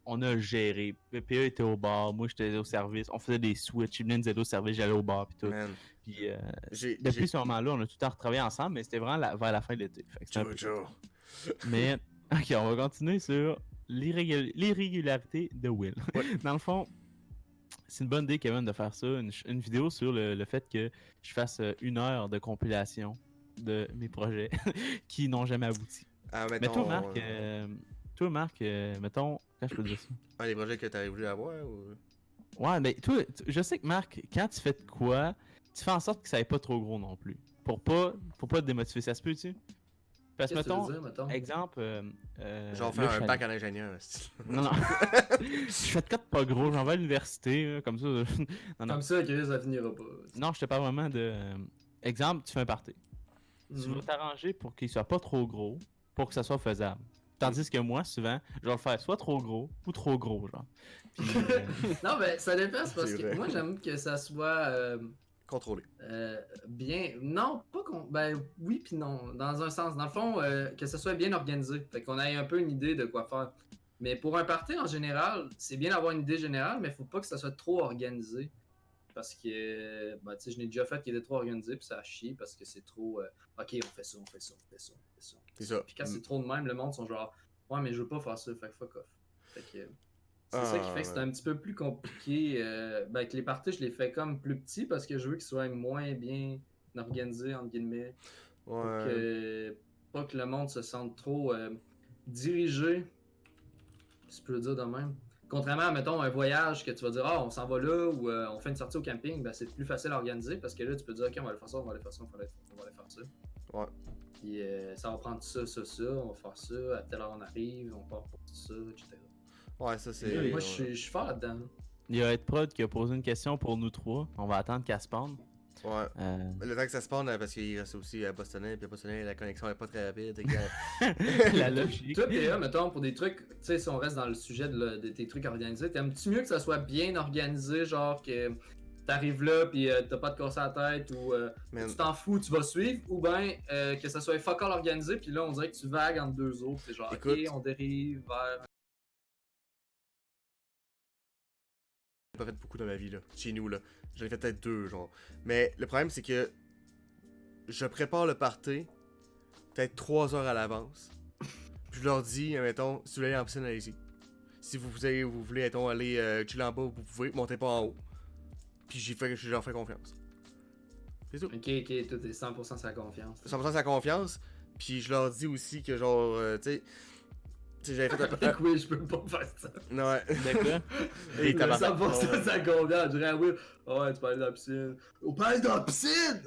on a géré. PA était au bar, moi j'étais au service. On faisait des switches. Il venait nous aider au service, j'allais au bar, puis tout. Man, Puis j'ai. depuis ce moment-là, on a tout le temps retravaillé ensemble, mais c'était vraiment vers la fin de l'été. Fait que c'était un peu- Jojo. Mais, ok, on va continuer sur l'irrégularité de Will. Dans le fond, c'est une bonne idée, Kevin, de faire ça, une vidéo sur le fait que je fasse 1 heure de compilation de mes projets qui n'ont jamais abouti. Ah, Mais mettons, toi, Marc, mettons, quand je peux dire ça? les projets que t'aurais voulu avoir ou. Ouais, mais toi, je sais que Marc, quand tu fais de quoi, tu fais en sorte que ça aille pas trop gros non plus. Pour pas te démotiver, ça se peut-tu? Parce que, Qu'est-ce que tu mettons, veux dire, mettons? exemple. Genre le faire un chalet. bac en ingénieur, esti. Non, non. Je fais de quoi de pas gros, j'en vais à l'université, là, comme ça. non, non. Comme ça, Chris, ça finira pas. Non, je te parle vraiment de. Exemple, tu fais un party. Tu Mhm. vas t'arranger pour qu'il soit pas trop gros, pour que ça soit faisable. Tandis que moi, souvent, je vais le faire soit trop gros ou trop gros, genre. Puis, Non, mais ça dépend, c'est parce C'est que vrai. moi, j'aime que ça soit Contrôlé. bien. Non, pas qu'on. Ben oui, puis non. Dans un sens. Dans le fond, que ça soit bien organisé. Fait qu'on ait un peu une idée de quoi faire. Mais pour un party en général, c'est bien d'avoir une idée générale, mais faut pas que ça soit trop organisé. Parce que, ben, tu sais, je n'ai déjà fait qui était trop organisé, puis ça a chié parce que c'est trop. Ok, on fait ça, on fait ça, on fait ça, on fait ça. C'est ça. Puis quand c'est trop de même, le monde sont genre, ouais, mais je veux pas faire ça, fait que fuck off. Fait que. C'est Ah, ça qui fait que c'est ouais. un petit peu plus compliqué. Ben, que les parties, je les fais comme plus petits parce que je veux qu'ils soient moins bien organisés, entre guillemets. Pour Ouais. que, pas que le monde se sente trop dirigé Si tu peux le dire de même. Contrairement à, mettons, un voyage que tu vas dire, ah, on s'en va là ou on fait une sortie au camping, ben, c'est plus facile à organiser parce que là, tu peux dire, ok, on va aller faire ça, on va aller faire ça, on va aller faire ça. Ouais. Puis ça va prendre ça, on va faire ça, à telle heure on arrive, on part pour ça, etc. Ouais, ça c'est. Moi, je suis fort là-dedans. Il y a Ed Prod qui a posé une question pour nous trois. On va attendre qu'elle spawn. Ouais. Euh, Le temps que ça spawn, parce qu'il reste aussi à Boston, puis à Boston, la connexion est pas très rapide. La logique. Toi, PA, mettons, pour des trucs, tu sais, si on reste dans le sujet de tes trucs organisés, t'aimes-tu mieux que ça soit bien organisé, genre que t'arrives là pis t'as pas de casse à la tête ou tu t'en fous, tu vas suivre, ou bien que ça soit fuck all organisé pis là on dirait que tu vagues entre deux autres, c'est genre Écoute, ok, on dérive vers... J'ai pas fait beaucoup dans ma vie, là, chez nous, là. J'en ai fait peut-être 2, genre. Mais le problème, c'est que je prépare le party peut-être 3 heures à l'avance. Puis je leur dis, mettons, si vous voulez aller en piscine, allez-y. Si vous voulez, mettons, aller chiller en bas, vous pouvez, montez pas en haut. Puis je leur fais confiance. C'est tout. Ok, toi t'es 100% sa confiance. 100% sa confiance. Puis je leur dis aussi que, genre, tu sais, j'avais fait un peu. Oui, je peux pas faire ça. Ouais. D'accord. Et tabarnak. 100% sa confiance, je dirais oui, ouais, tu peux aller dans la piscine. On peut aller dans la piscine!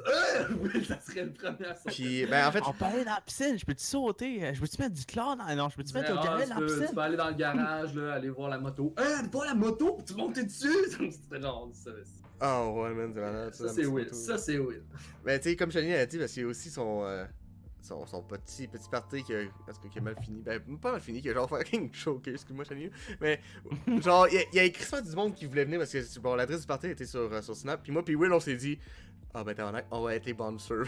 Oui, ça serait le premier à sortir. Puis, ben, en fait, On peut aller dans la piscine, je peux-tu sauter? Je peux-tu mettre du chlore dans... Non, je peux-tu mettre au Ah, galet dans la tu piscine? peux aller dans le garage, là, aller voir la moto. Allez voir la moto, pis tu montes dessus! C'était genre, ça. oh ouais, man, c'est malade. Ça, c'est Will. Ça, c'est Will. Ben, tu sais, comme Chani a dit, parce qu'il y a aussi son petit party qui a mal fini. Ben, pas mal fini, qui a genre fucking choqué, excuse-moi, Chani. Mais, genre, il y a écrit ça du monde qui voulait venir parce que, bon, l'adresse du party était sur Snap. Puis moi, puis Will, on s'est dit, ah ben, t'es on va être les bouncers.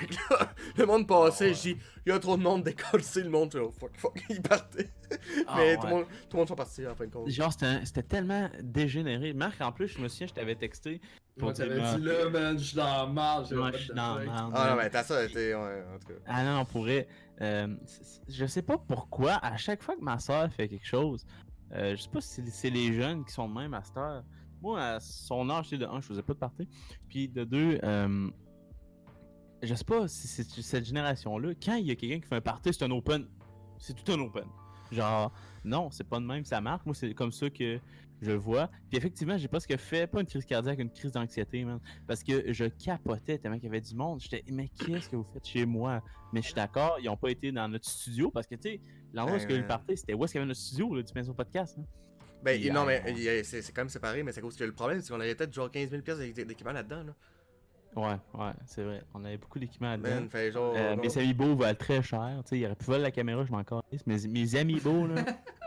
Le monde passait, je dis, il y a trop de monde décollé, le monde, genre, fuck, il partait. Mais tout le monde sont partis en fin de compte. Genre, c'était tellement dégénéré. Marc, en plus, je me souviens, je t'avais texté pour Moi, dire... t'avais dit là, man, je suis dans la marge. Ouais, je suis dans la merde. Ah non, mais t'as ça, ouais, en tout cas. Ah non, on pourrait... je sais pas pourquoi, à chaque fois que ma soeur fait quelque chose, je sais pas si c'est les jeunes qui sont de même à cette heure. Moi, à son âge, de 1, je faisais pas de party. Puis de 2, je sais pas si c'est cette génération-là, quand il y a quelqu'un qui fait un party, c'est un open. C'est tout un open. Genre, non, c'est pas de même, ça marche. Moi, c'est comme ça que je le vois. Puis effectivement, j'ai presque fait, pas une crise cardiaque, une crise d'anxiété, man. Parce que je capotais tellement qu'il y avait du monde. J'étais, mais qu'est-ce que vous faites chez moi? Mais je suis d'accord, ils ont pas été dans notre studio parce que, tu sais, l'endroit où est-ce que le party, c'était où est-ce qu'il y avait notre studio, là, du Pinceau Podcast. Hein? Ben, Puis, non, mais c'est quand même séparé, mais c'est à cause que le problème, c'est qu'on avait peut-être genre 15 000 pièces d'équipement là-dedans, là. Ouais, c'est vrai. On avait beaucoup d'équipements là-dedans. Man, fait genre. Mes amiibo valent très cher. Tu sais, il aurait pu voler la caméra, je m'en calisse. Mes amiibo, là.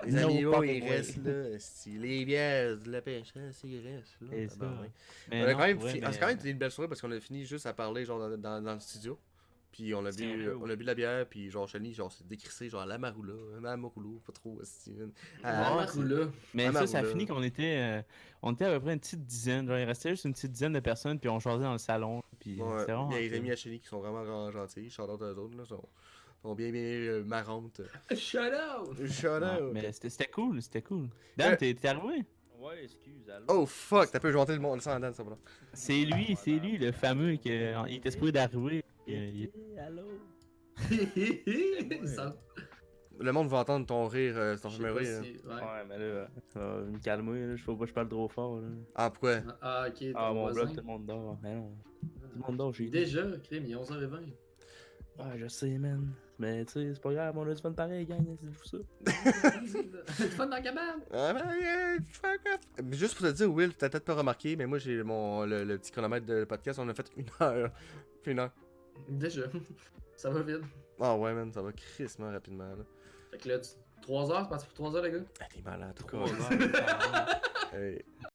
Les amis, no ils fucking restent way. là. Si les bières, de la pêche, ils restent là. C'est ça. tabarnak. Mais On a non, quand même pour vrai, c'est quand même été une belle soirée parce qu'on a fini juste à parler genre dans le studio. Puis on a C'était bu vrai, on a bu de la bière puis genre Chani genre s'est décrissé genre à la Maroula, pas trop Steven. Là. Mais Ah, ça a là. fini qu'on était à peu près une petite dizaine. Genre, il restait juste une petite dizaine de personnes, puis on choisait dans le salon. Puis Ouais, c'était vraiment il y a les cool. amis à Chani qui sont vraiment gentils, shout out à eux autres là, sont bien marrantes. Shut up! Shout Ouais, out. mais c'était cool. Dan, t'es arrivé? Ouais, excuse, allô? Oh fuck, t'as pu chanter le monde sans Dan ça va. C'est lui, le fameux qui il était supposé d'arriver. Allô? Ça- Le monde va entendre ton rire, ton je sais fameux pas rire. si- ouais. Ouais, mais là, ça va me calmer, là. Je faut pas que je parle trop fort, là. Ah pourquoi? Ah, ok, ton Ah, mon voisin. bloc, tout le monde dort. Mais non. Tout le monde dort chez nous. Déjà, crime, il est 11h20. Ouais, je sais, man. Mais tu sais, c'est pas grave, on a du fun pareil, gang, c'est tout ça. C'est fun dans la cabane! Ah ben, fuck off. Mais juste pour te dire, Will, t'as peut-être pas remarqué, mais moi j'ai le petit chronomètre de podcast, on a fait 1 heure. Fait 1 heure. Déjà. Ça va vite. Ah ouais, man, ça va crissement rapidement, là. Fait que là, 3 heures, c'est parti pour 3 heures, les gars? Ah, t'es malade, 3 quoi. heures. Hey.